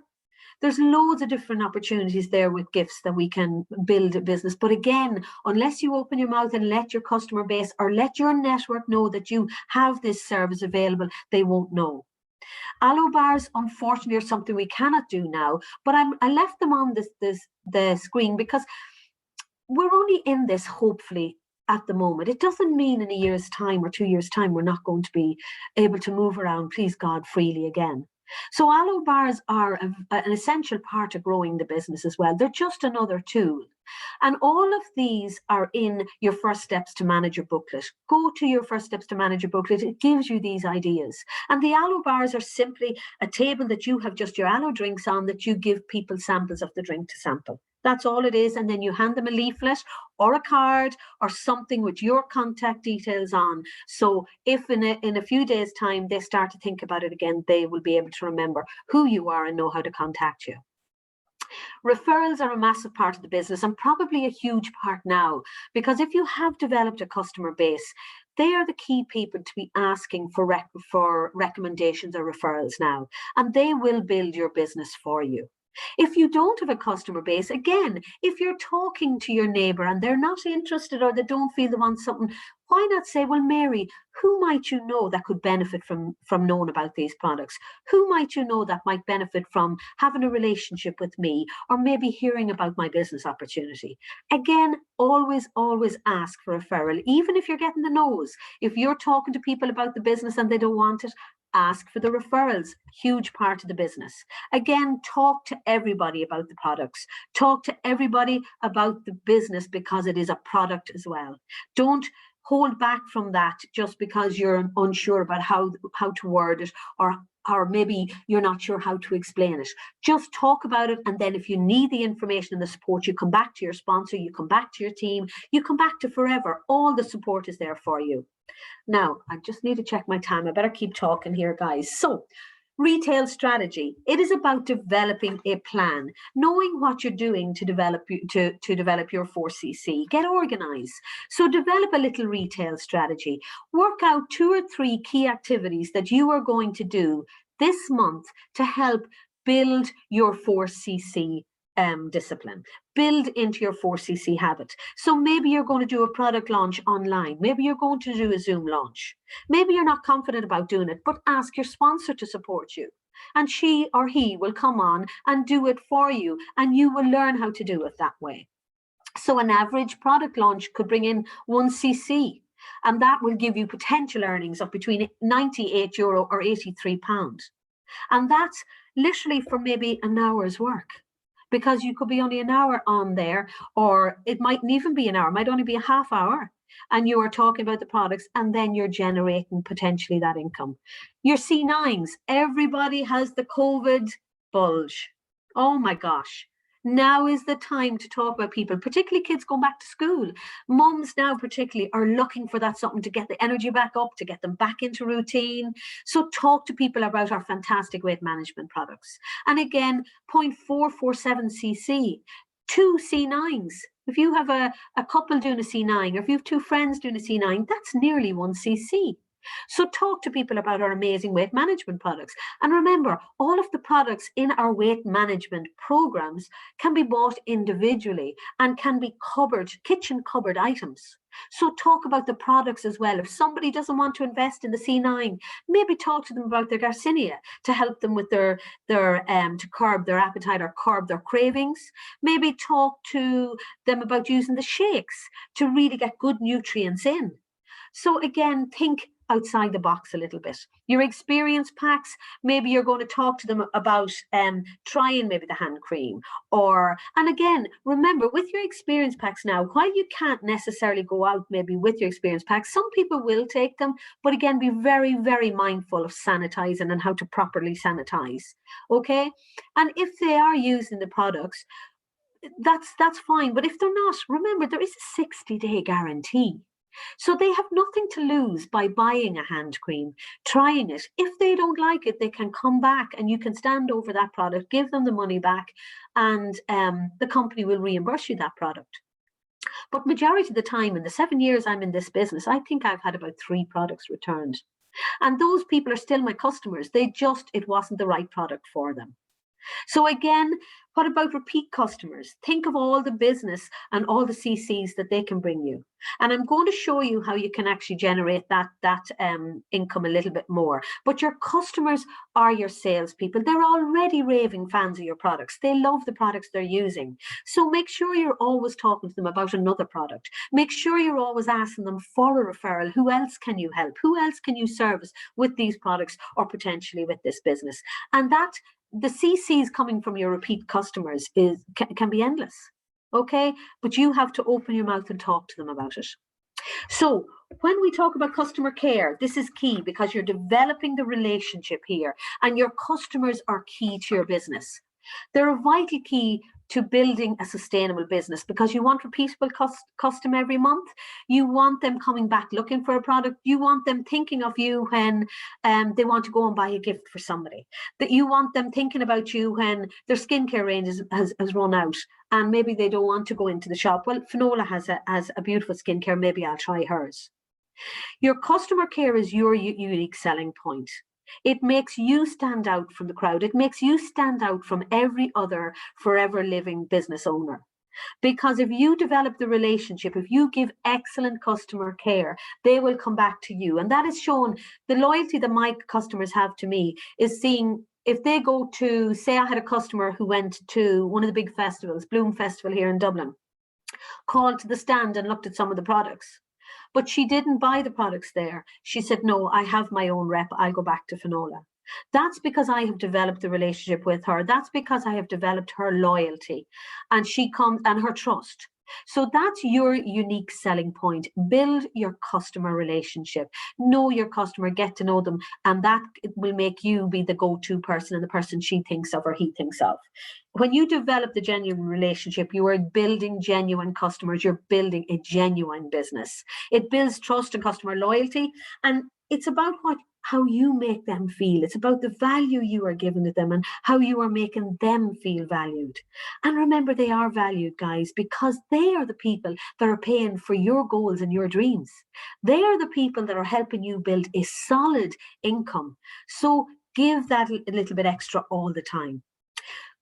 Speaker 1: There's loads of different opportunities there with gifts that we can build a business. But again, unless you open your mouth and let your customer base or let your network know that you have this service available, they won't know. Aloe bars, unfortunately, are something we cannot do now, but I left them on the screen because we're only in this, hopefully, at the moment. It doesn't mean in a year's time or 2 years' time we're not going to be able to move around, please God, freely again. So aloe bars are an essential part of growing the business as well. They're just another tool. And all of these are in your First Steps to Manager booklet. Go to your First Steps to Manager booklet. It gives you these ideas. And the aloe bars are simply a table that you have just your aloe drinks on, that you give people samples of the drink to sample. That's all it is. And then you hand them a leaflet or a card or something with your contact details on. So if in a few days' time they start to think about it again, they will be able to remember who you are and know how to contact you. Referrals are a massive part of the business, and probably a huge part now, because if you have developed a customer base, they are the key people to be asking for recommendations or referrals now, and they will build your business for you. If you don't have a customer base, again, if you're talking to your neighbour and they're not interested or they don't feel they want something, why not say, well, Mary, who might you know that could benefit from knowing about these products? Who might you know that might benefit from having a relationship with me, or maybe hearing about my business opportunity? Again, always, always ask for a referral, even if you're getting the no's. If you're talking to people about the business and they don't want it, ask for the referrals. Huge part of the business. Again, talk to everybody about the products. Talk to everybody about the business, because it is a product as well. Don't hold back from that just because you're unsure about how to word it or or maybe you're not sure how to explain it. Just talk about it. And then if you need the information and the support, you come back to your sponsor, you come back to your team, you come back to Forever. All the support is there for you. Now, I just need to check my time. I better keep talking here, guys. So, retail strategy. It is about developing a plan, knowing what you're doing to develop your 4CC. Get organized. So develop a little retail strategy. Work out 2 or 3 key activities that you are going to do this month to help build your 4CC discipline, build into your 4CC habit. So maybe you're going to do a product launch online. Maybe you're going to do a Zoom launch. Maybe you're not confident about doing it, but ask your sponsor to support you. And she or he will come on and do it for you, and you will learn how to do it that way. So an average product launch could bring in 1cc, and that will give you potential earnings of between €98 or £83. And that's literally for maybe an hour's work, because you could be only an hour on there, or it mightn't even be an hour, it might only be a half hour, and you are talking about the products, and then you're generating potentially that income. Your C9s, everybody has the COVID bulge. Oh my gosh. Now is the time to talk about people, particularly kids going back to school. Mums now particularly are looking for that something to get the energy back up, to get them back into routine. So talk to people about our fantastic weight management products. And again, 0.447cc, 2 C9s. If you have a couple doing a C9, or if you have 2 friends doing a C9, that's nearly 1cc. So talk to people about our amazing weight management products. And remember, all of the products in our weight management programs can be bought individually and can be kitchen cupboard items. So talk about the products as well. If somebody doesn't want to invest in the C9, maybe talk to them about their Garcinia to help them with their to curb their appetite or curb their cravings. Maybe talk to them about using the shakes to really get good nutrients in. So again, think outside the box a little bit. Your experience packs, maybe you're going to talk to them about trying maybe the hand cream, and again, remember with your experience packs now, while you can't necessarily go out maybe with your experience packs, some people will take them, but again, be very, very mindful of sanitizing and how to properly sanitize. Okay. And if they are using the products, that's fine. But if they're not, remember, there is a 60-day guarantee. So they have nothing to lose by buying a hand cream, trying it. If they don't like it, they can come back and you can stand over that product, give them the money back, and the company will reimburse you that product. But majority of the time, in the 7 years I'm in this business, I think I've had about 3 products returned. And those people are still my customers. It wasn't the right product for them. So again, what about repeat customers? Think of all the business and all the CCs that they can bring you. And I'm going to show you how you can actually generate that income a little bit more. But your customers are your salespeople. They're already raving fans of your products. They love the products they're using. So make sure you're always talking to them about another product. Make sure you're always asking them for a referral. Who else can you help? Who else can you service with these products or potentially with this business? And that the CCs coming from your repeat customers can be endless, okay? But you have to open your mouth and talk to them about it. So when we talk about customer care, this is key because you're developing the relationship here, and your customers are key to your business. They're a vital key to building a sustainable business because you want repeatable custom every month. You want them coming back looking for a product. You want them thinking of you when they want to go and buy a gift for somebody. That you want them thinking about you when their skincare range has run out and maybe they don't want to go into the shop. Well, Finola has a beautiful skincare. Maybe I'll try hers. Your customer care is your unique selling point. It makes you stand out from the crowd. It makes you stand out from every other forever living business owner. Because if you develop the relationship, if you give excellent customer care, they will come back to you. And that is shown, the loyalty that my customers have to me is seeing if they go to, say I had a customer who went to one of the big festivals, Bloom Festival here in Dublin, called to the stand and looked at some of the products. But she didn't buy the products there. She said, no, I have my own rep. I'll go back to Finola. That's because I have developed the relationship with her. That's because I have developed her loyalty and she comes and her trust. So that's your unique selling point. Build your customer relationship. Know your customer, get to know them, and that will make you be the go-to person and the person she thinks of or he thinks of. When you develop the genuine relationship, you are building genuine customers. You're building a genuine business. It builds trust and customer loyalty, and it's about how you make them feel. It's about the value you are giving to them and how you are making them feel valued. And remember, they are valued, guys, because they are the people that are paying for your goals and your dreams. They are the people that are helping you build a solid income. So give that a little bit extra all the time.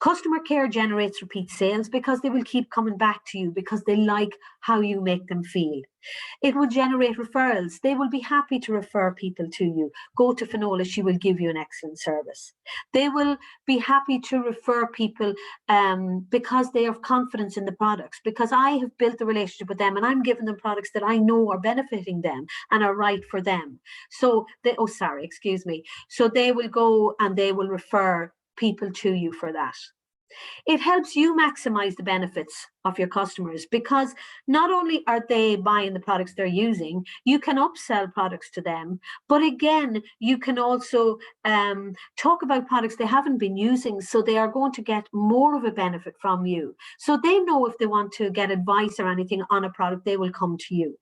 Speaker 1: Customer care generates repeat sales because they will keep coming back to you because they like how you make them feel. It will generate referrals. They will be happy to refer people to you. Go to Finola, she will give you an excellent service. They will be happy to refer people because they have confidence in the products, because I have built a relationship with them and I'm giving them products that I know are benefiting them and are right for them. So So they will go and they will refer people to you for that. It helps you maximize the benefits of your customers because not only are they buying the products they're using, you can upsell products to them, but again, you can also talk about products they haven't been using, so they are going to get more of a benefit from you. So they know if they want to get advice or anything on a product, they will come to you.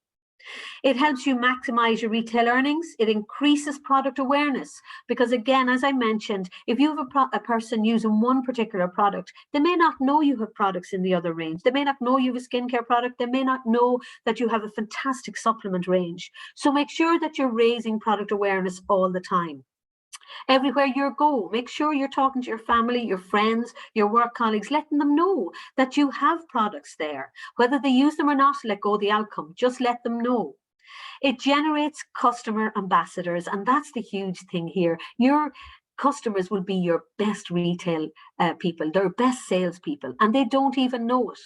Speaker 1: It helps you maximize your retail earnings. It increases product awareness because, again, as I mentioned, if you have a person using one particular product, they may not know you have products in the other range. They may not know you have a skincare product. They may not know that you have a fantastic supplement range. So make sure that you're raising product awareness all the time. Everywhere you go, make sure you're talking to your family, your friends, your work colleagues, letting them know that you have products there. Whether they use them or not, let go of the outcome. Just let them know. It generates customer ambassadors, and that's the huge thing here. Your customers will be your best retail people, their best salespeople, and they don't even know it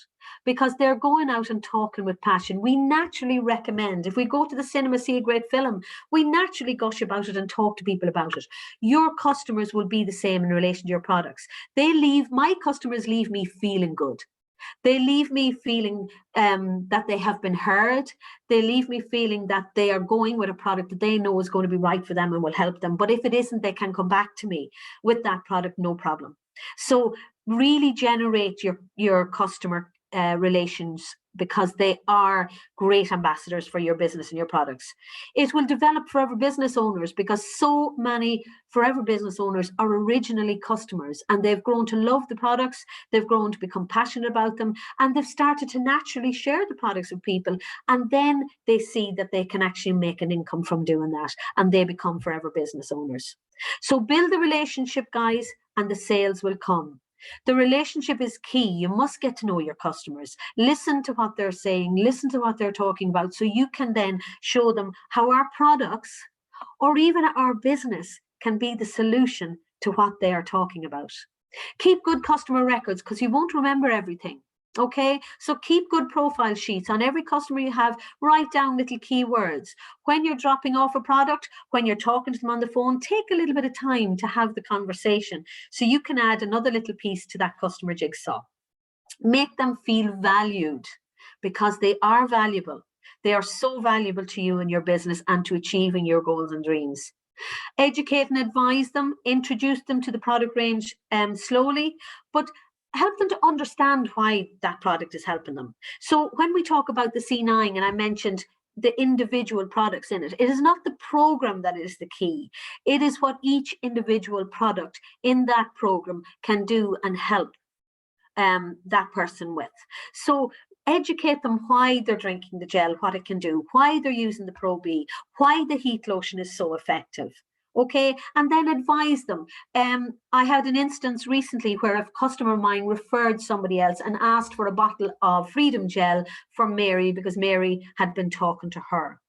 Speaker 1: because they're going out and talking with passion. We naturally recommend, if we go to the cinema, see a great film, we naturally gush about it and talk to people about it. Your customers will be the same in relation to your products. My customers leave me feeling good. They leave me feeling that they have been heard. They leave me feeling that they are going with a product that they know is going to be right for them and will help them. But if it isn't, they can come back to me with that product, no problem. So really generate your customer relations because they are great ambassadors for your business and your products. It will develop forever business owners because so many forever business owners are originally customers and they've grown to love the products, they've grown to become passionate about them, and they've started to naturally share the products with people, and then they see that they can actually make an income from doing that and they become forever business owners. So build the relationship, guys, and the sales will come. The relationship is key. You must get to know your customers. Listen to what they're saying. Listen to what they're talking about so you can then show them how our products or even our business can be the solution to what they are talking about. Keep good customer records because you won't remember everything. Okay, so keep good profile sheets on every customer you have. Write down little keywords. When you're dropping off a product, when you're talking to them on the phone, take a little bit of time to have the conversation so you can add another little piece to that customer jigsaw. Make them feel valued because they are valuable. They are so valuable to you and your business and to achieving your goals and dreams. Educate and advise them, introduce them to the product range slowly, but help them to understand why that product is helping them. So when we talk about the C9, and I mentioned the individual products in it, it is not the program that is the key. It is what each individual product in that program can do and help that person with. So educate them why they're drinking the gel, what it can do, why they're using the Pro B, why the heat lotion is so effective. Okay, and then advise them. I had an instance recently where a customer of mine referred somebody else and asked for a bottle of Freedom Gel for Mary because Mary had been talking to her.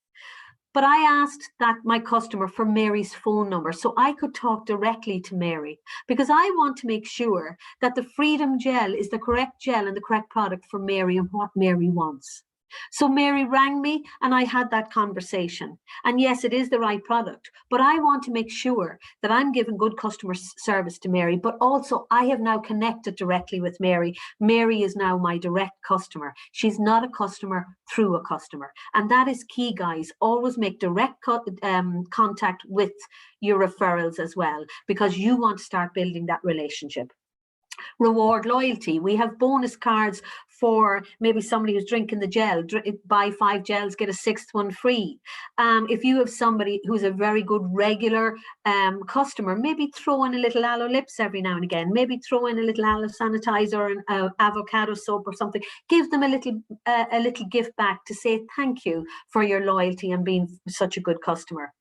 Speaker 1: But I asked my customer for Mary's phone number so I could talk directly to Mary because I want to make sure that the Freedom Gel is the correct gel and the correct product for Mary and what Mary wants. So Mary rang me and I had that conversation. And yes, it is the right product, but I want to make sure that I'm giving good customer service to Mary, but also I have now connected directly with Mary. Mary is now my direct customer. She's not a customer through a customer. And that is key, guys. Always make direct contact with your referrals as well, because you want to start building that relationship. Reward loyalty. We have bonus cards for maybe somebody who's drinking the gel. Buy 5 gels, get a 6th one free. If you have somebody who's a very good regular customer, maybe throw in a little aloe lips every now and again. Maybe throw in a little aloe sanitizer and avocado soap or something. Give them a little gift back to say thank you for your loyalty and being such a good customer.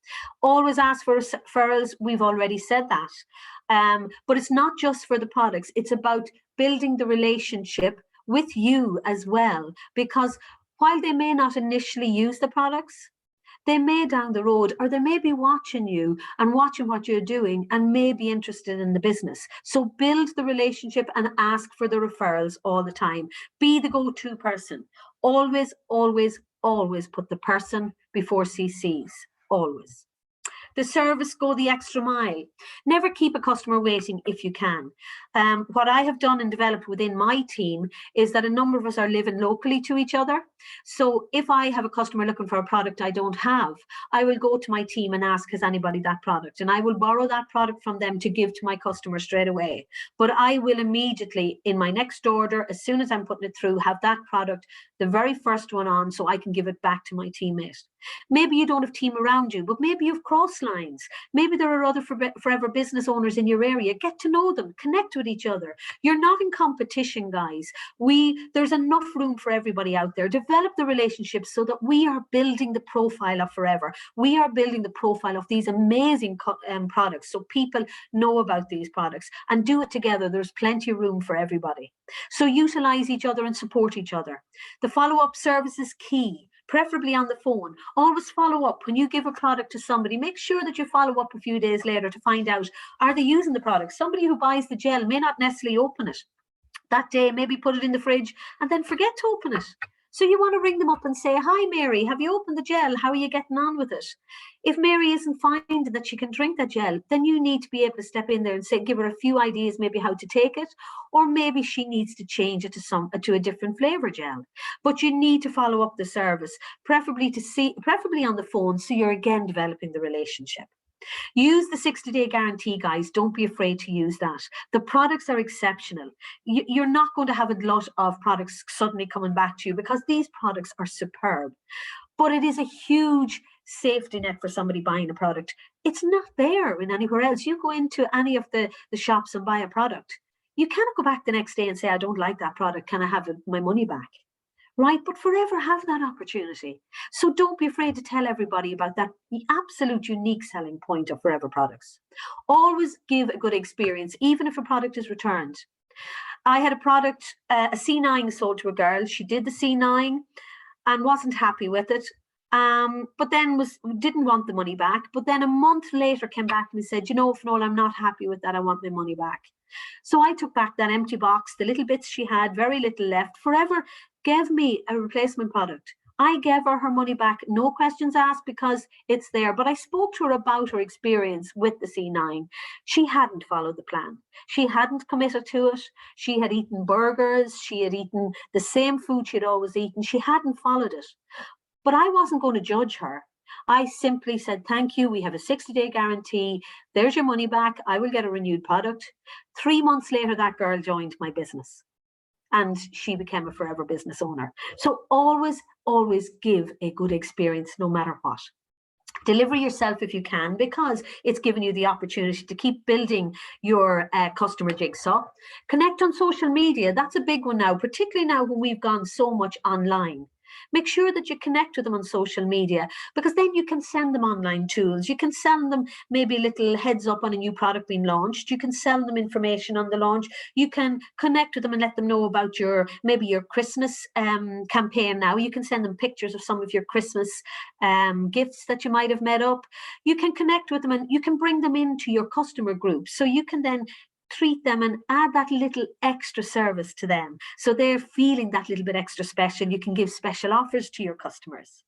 Speaker 1: Always ask for referrals. We've already said that. But it's not just for the products. It's about building the relationship with you as well, because while they may not initially use the products, they may down the road, or they may be watching you and watching what you're doing and may be interested in the business. So build the relationship and ask for the referrals all the time. Be the go-to person. Always, always, always put the person before CCs. Always. The service, go the extra mile. Never keep a customer waiting if you can. What I have done and developed within my team is that a number of us are living locally to each other. So if I have a customer looking for a product I don't have, I will go to my team and ask, has anybody that product? And I will borrow that product from them to give to my customer straight away. But I will immediately, in my next order, as soon as I'm putting it through, have that product, the very first one on, so I can give it back to my teammate. Maybe you don't have team around you, but maybe you've cross lines. Maybe there are other forever business owners in your area. Get to know them, connect with each other. You're not in competition, guys. There's enough room for everybody out there. Develop the relationships so that we are building the profile of Forever. We are building the profile of these amazing products, so people know about these products, and do it together. There's plenty of room for everybody. So utilize each other and support each other. The follow-up service is key, preferably on the phone. Always follow up. When you give a product to somebody, make sure that you follow up a few days later to find out, are they using the product? Somebody who buys the gel may not necessarily open it that day, maybe put it in the fridge and then forget to open it. So you want to ring them up and say, hi, Mary, have you opened the gel? How are you getting on with it? If Mary isn't finding that she can drink that gel, then you need to be able to step in there and say, give her a few ideas, maybe how to take it, or maybe she needs to change it to a different flavor gel. But you need to follow up the service, preferably on the phone, so you're again developing the relationship. Use the 60-day guarantee, guys. Don't be afraid to use that. The products are exceptional. You're not going to have a lot of products suddenly coming back to you, because these products are superb. But it is a huge safety net for somebody buying a product. It's not there in anywhere else. You go into any of the shops and buy a product. You cannot go back the next day and say, I don't like that product. Can I have my money back? Right? But Forever have that opportunity. So don't be afraid to tell everybody about that absolute unique selling point of Forever products. Always give a good experience, even if a product is returned. I had a product, a C9 sold to a girl. She did the C9 and wasn't happy with it. But then didn't want the money back. But then a month later came back and said, you know, Finola, I'm not happy with that. I want my money back. So I took back that empty box, the little bits she had, very little left. Forever gave me a replacement product. I gave her money back, no questions asked, because it's there. But I spoke to her about her experience with the C9. She hadn't followed the plan. She hadn't committed to it. She had eaten burgers. She had eaten the same food she'd always eaten. She hadn't followed it. But I wasn't going to judge her. I simply said, thank you. We have a 60-day guarantee. There's your money back. I will get a renewed product. 3 months later, that girl joined my business and she became a Forever business owner. So always, always give a good experience no matter what. Deliver yourself if you can, because it's given you the opportunity to keep building your customer jigsaw. Connect on social media. That's a big one now, particularly now when we've gone so much online. Make sure that you connect with them on social media, because then you can send them online tools. You can send them maybe a little heads up on a new product being launched. You can sell them information on the launch. You can connect with them and let them know about maybe your Christmas campaign now. You can send them pictures of some of your Christmas gifts that you might have made up. You can connect with them and you can bring them into your customer group. So you can then treat them and add that little extra service to them. So they're feeling that little bit extra special. You can give special offers to your customers.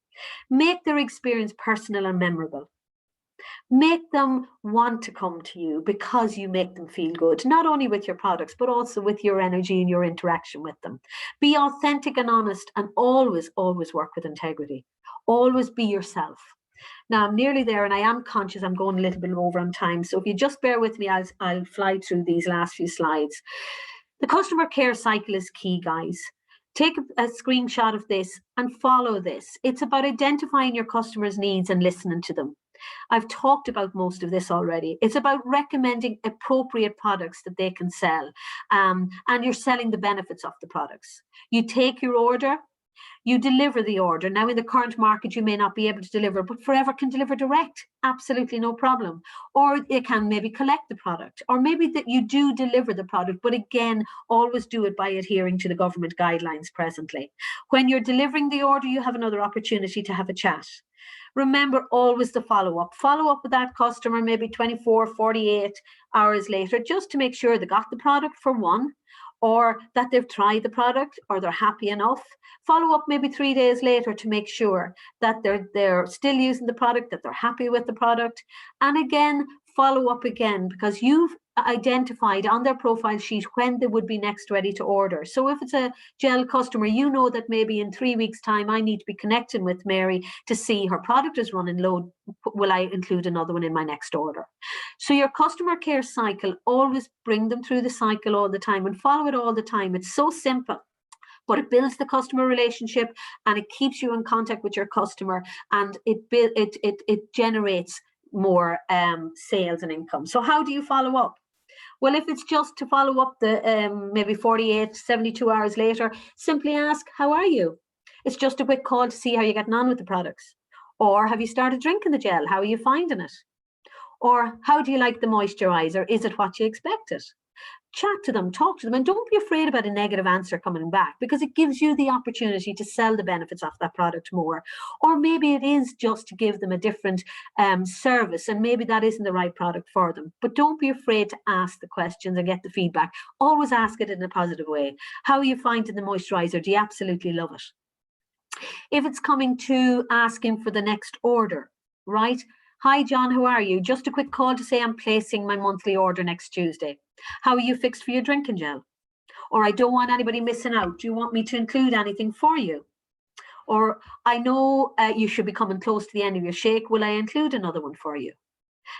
Speaker 1: Make their experience personal and memorable. Make them want to come to you because you make them feel good, not only with your products, but also with your energy and your interaction with them. Be authentic and honest, and always, always work with integrity. Always be yourself. Now, I'm nearly there, and I am conscious I'm going a little bit over on time. So if you just bear with me, I'll fly through these last few slides. The customer care cycle is key, guys. Take a screenshot of this and follow this. It's about identifying your customers' needs and listening to them. I've talked about most of this already. It's about recommending appropriate products that they can sell, and you're selling the benefits of the products. You take your order, you deliver the order. Now, in the current market, you may not be able to deliver, but Forever can deliver direct, absolutely no problem. Or they can maybe collect the product, or maybe that you do deliver the product, but again, always do it by adhering to the government guidelines presently. When you're delivering the order, you have another opportunity to have a chat. Remember always the follow-up. Follow up with that customer maybe 24, 48 hours later, just to make sure they got the product for one, or that they've tried the product, or they're happy enough. Follow up maybe 3 days later to make sure that they're still using the product, that they're happy with the product. And again, follow up again, because you've identified on their profile sheet when they would be next ready to order. So if it's a gel customer, you know that maybe in 3 weeks' time, I need to be connecting with Mary to see her product is running low. Will I include another one in my next order? So your customer care cycle, always bring them through the cycle all the time and follow it all the time. It's so simple, but it builds the customer relationship, and it keeps you in contact with your customer, and it generates more sales and income. So how do you follow up? Well, if it's just to follow up the maybe 48, 72 hours later, simply ask, how are you? It's just a quick call to see how you're getting on with the products. Or have you started drinking the gel? How are you finding it? Or how do you like the moisturizer? Is it what you expected? Chat to them, talk to them, and don't be afraid about a negative answer coming back, because it gives you the opportunity to sell the benefits of that product more. Or maybe it is just to give them a different service, and maybe that isn't the right product for them. But don't be afraid to ask the questions and get the feedback. Always ask it in a positive way. How are you finding the moisturizer? Do you absolutely love it? If it's coming to asking for the next order, right? Hi, John, how are you? Just a quick call to say I'm placing my monthly order next Tuesday. How are you fixed for your drinking gel? Or I don't want anybody missing out. Do you want me to include anything for you? Or I know you should be coming close to the end of your shake. Will I include another one for you?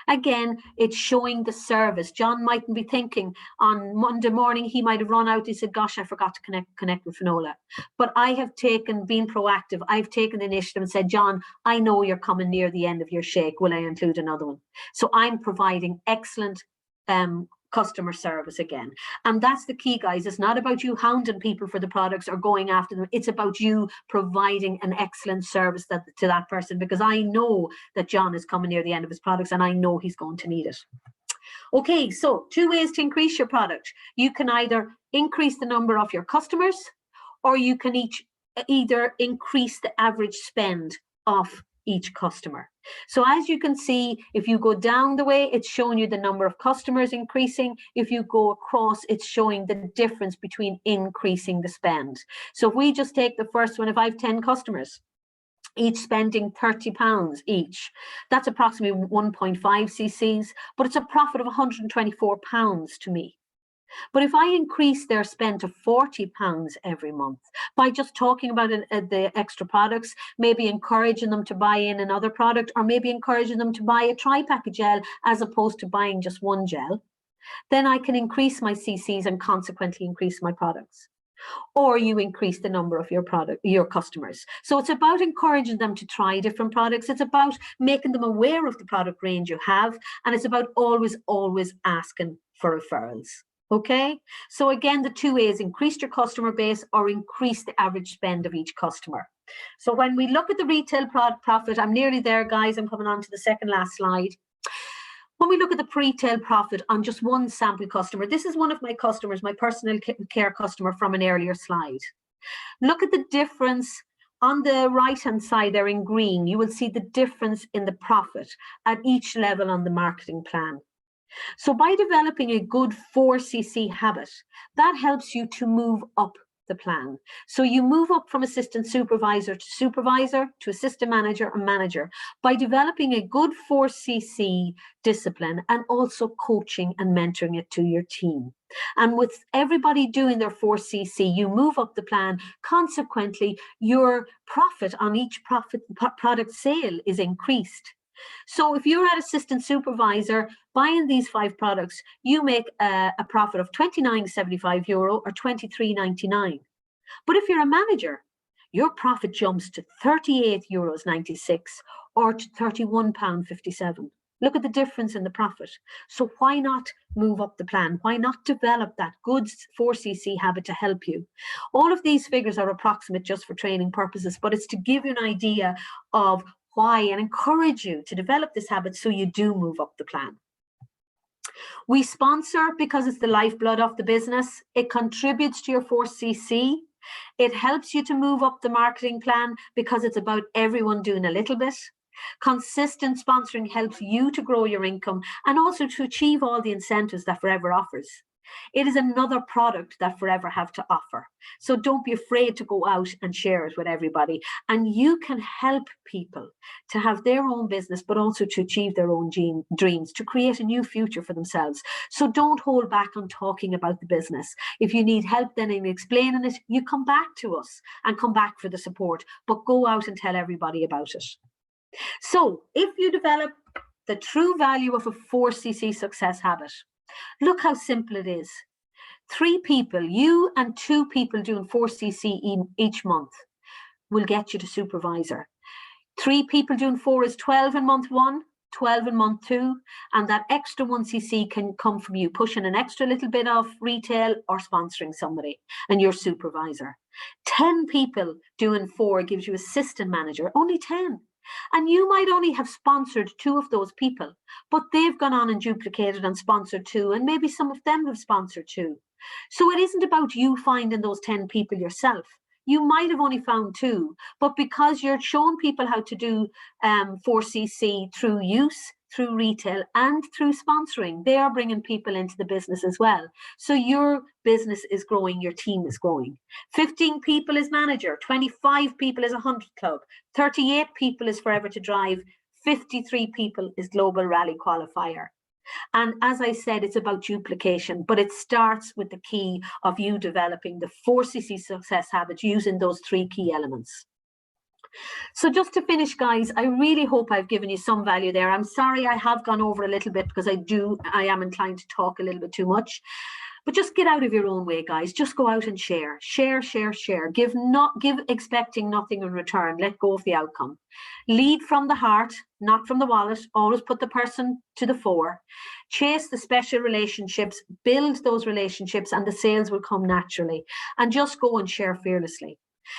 Speaker 1: Again, it's showing the service. John mightn't be thinking on Monday morning, he might have run out. He said, gosh, I forgot to connect with Finola. But I have been proactive. I've taken the initiative and said, John, I know you're coming near the end of your shake. Will I include another one? So I'm providing excellent customer service again. And that's the key, guys. It's not about you hounding people for the products or going after them. It's about you providing an excellent service to that person, because I know that John is coming near the end of his products and I know he's going to need it. Okay, so 2 ways to increase your product. You can either increase the number of your customers, or you can either increase the average spend of each customer. So as you can see, if you go down the way, it's showing you the number of customers increasing. If you go across, it's showing the difference between increasing the spend. So if we just take the first one, if I have 10 customers, each spending £30 each, that's approximately 1.5 cc's, but it's a profit of £124 to me. But if I increase their spend to £40 every month by just talking about the extra products, maybe encouraging them to buy in another product, or maybe encouraging them to buy a tri-pack of gel as opposed to buying just one gel, then I can increase my CCs and consequently increase my products. Or you increase the number of your customers. So it's about encouraging them to try different products. It's about making them aware of the product range you have. And it's about always, always asking for referrals. Okay, so again, the 2 ways: increase your customer base or increase the average spend of each customer. So when we look at the retail profit, I'm nearly there, guys. I'm coming on to the second last slide. When we look at the retail profit on just one sample customer, this is one of my customers, my personal care customer from an earlier slide. Look at the difference. On the right-hand side there in green, you will see the difference in the profit at each level on the marketing plan. So by developing a good 4cc habit, that helps you to move up the plan. So you move up from assistant supervisor to assistant manager and manager by developing a good 4cc discipline and also coaching and mentoring it to your team. And with everybody doing their 4cc, you move up the plan. Consequently, your profit on each product sale is increased. So if you're an assistant supervisor buying these 5 products, you make a profit of €29.75 or €23.99. But if you're a manager, your profit jumps to €38.96 or to £31.57. Look at the difference in the profit. So why not move up the plan? Why not develop that good 4cc habit to help you? All of these figures are approximate just for training purposes, but it's to give you an idea of why and encourage you to develop this habit so you do move up the plan. We sponsor because it's the lifeblood of the business. It contributes to your 4cc. It helps you to move up the marketing plan because it's about everyone doing a little bit. Consistent sponsoring helps you to grow your income and also to achieve all the incentives that Forever offers. It is another product that Forever have to offer. So don't be afraid to go out and share it with everybody. And you can help people to have their own business, but also to achieve their own dreams, to create a new future for themselves. So don't hold back on talking about the business. If you need help then in explaining it, you come back to us and come back for the support, but go out and tell everybody about it. So if you develop the true value of a 4cc success habit, look how simple it is. 3 people, you and 2 people doing 4cc each month will get you to supervisor. 3 people doing 4 is 12 in month 1, 12 in month 2, and that extra 1cc can come from you pushing an extra little bit of retail or sponsoring somebody and your supervisor. 10 people doing 4 gives you assistant manager, only 10. And you might only have sponsored 2 of those people, but they've gone on and duplicated and sponsored 2, and maybe some of them have sponsored 2. So it isn't about you finding those 10 people yourself. You might have only found 2, but because you're showing people how to do 4cc through use, through retail and through sponsoring, they are bringing people into the business as well. So your business is growing, your team is growing. 15 people is manager, 25 people is 100 club, 38 people is Forever to Drive, 53 people is global rally qualifier. And as I said, it's about duplication, but it starts with the key of you developing the 4cc success habit using those 3 key elements. So just to finish, guys, I really hope I've given you some value there. I'm sorry I have gone over a little bit because I am inclined to talk a little bit too much. But just get out of your own way, guys. Just go out and share. Share, share, share. Give expecting nothing in return. Let go of the outcome. Lead from the heart, not from the wallet. Always put the person to the fore. Chase the special relationships. Build those relationships and the sales will come naturally. And just go and share fearlessly.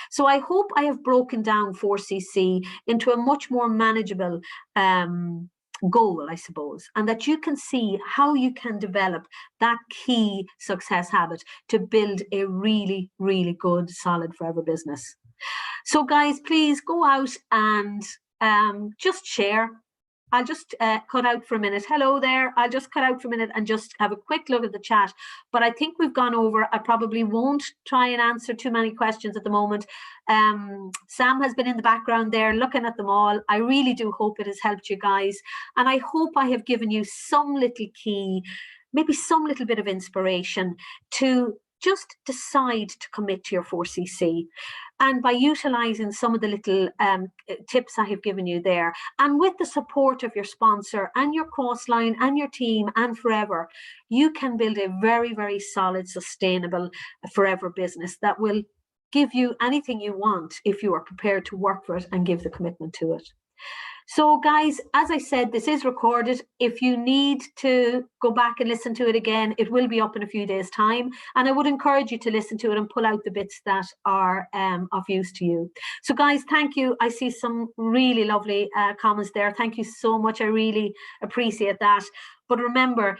Speaker 1: So I hope I have broken down 4cc into a much more manageable goal, I suppose, and that you can see how you can develop that key success habit to build a really, really good, solid Forever business. So guys, please go out and just share. I'll just cut out for a minute. Hello there. I'll just cut out for a minute and just have a quick look at the chat. But I think we've gone over. I probably won't try and answer too many questions at the moment. Sam has been in the background there looking at them all. I really do hope it has helped you guys. And I hope I have given you some little key, maybe some little bit of inspiration to just decide to commit to your 4cc. And by utilizing some of the little tips I have given you there, and with the support of your sponsor and your crossline and your team and Forever, you can build a very, very solid, sustainable Forever business that will give you anything you want if you are prepared to work for it and give the commitment to it. So guys, as I said, this is recorded. If you need to go back and listen to it again, it will be up in a few days' time. And I would encourage you to listen to it and pull out the bits that are of use to you. So guys, thank you. I see some really lovely comments there. Thank you so much. I really appreciate that. But remember,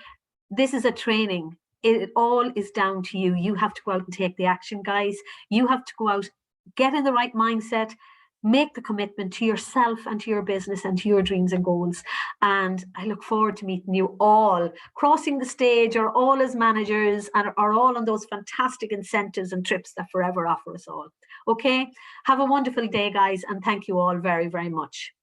Speaker 1: this is a training. It all is down to you. You have to go out and take the action, guys. You have to go out, get in the right mindset, make the commitment to yourself and to your business and to your dreams and goals. And I look forward to meeting you all, crossing the stage, or all as managers, and are all on those fantastic incentives and trips that Forever offer us all. Okay, have a wonderful day, guys, and thank you all very, very much.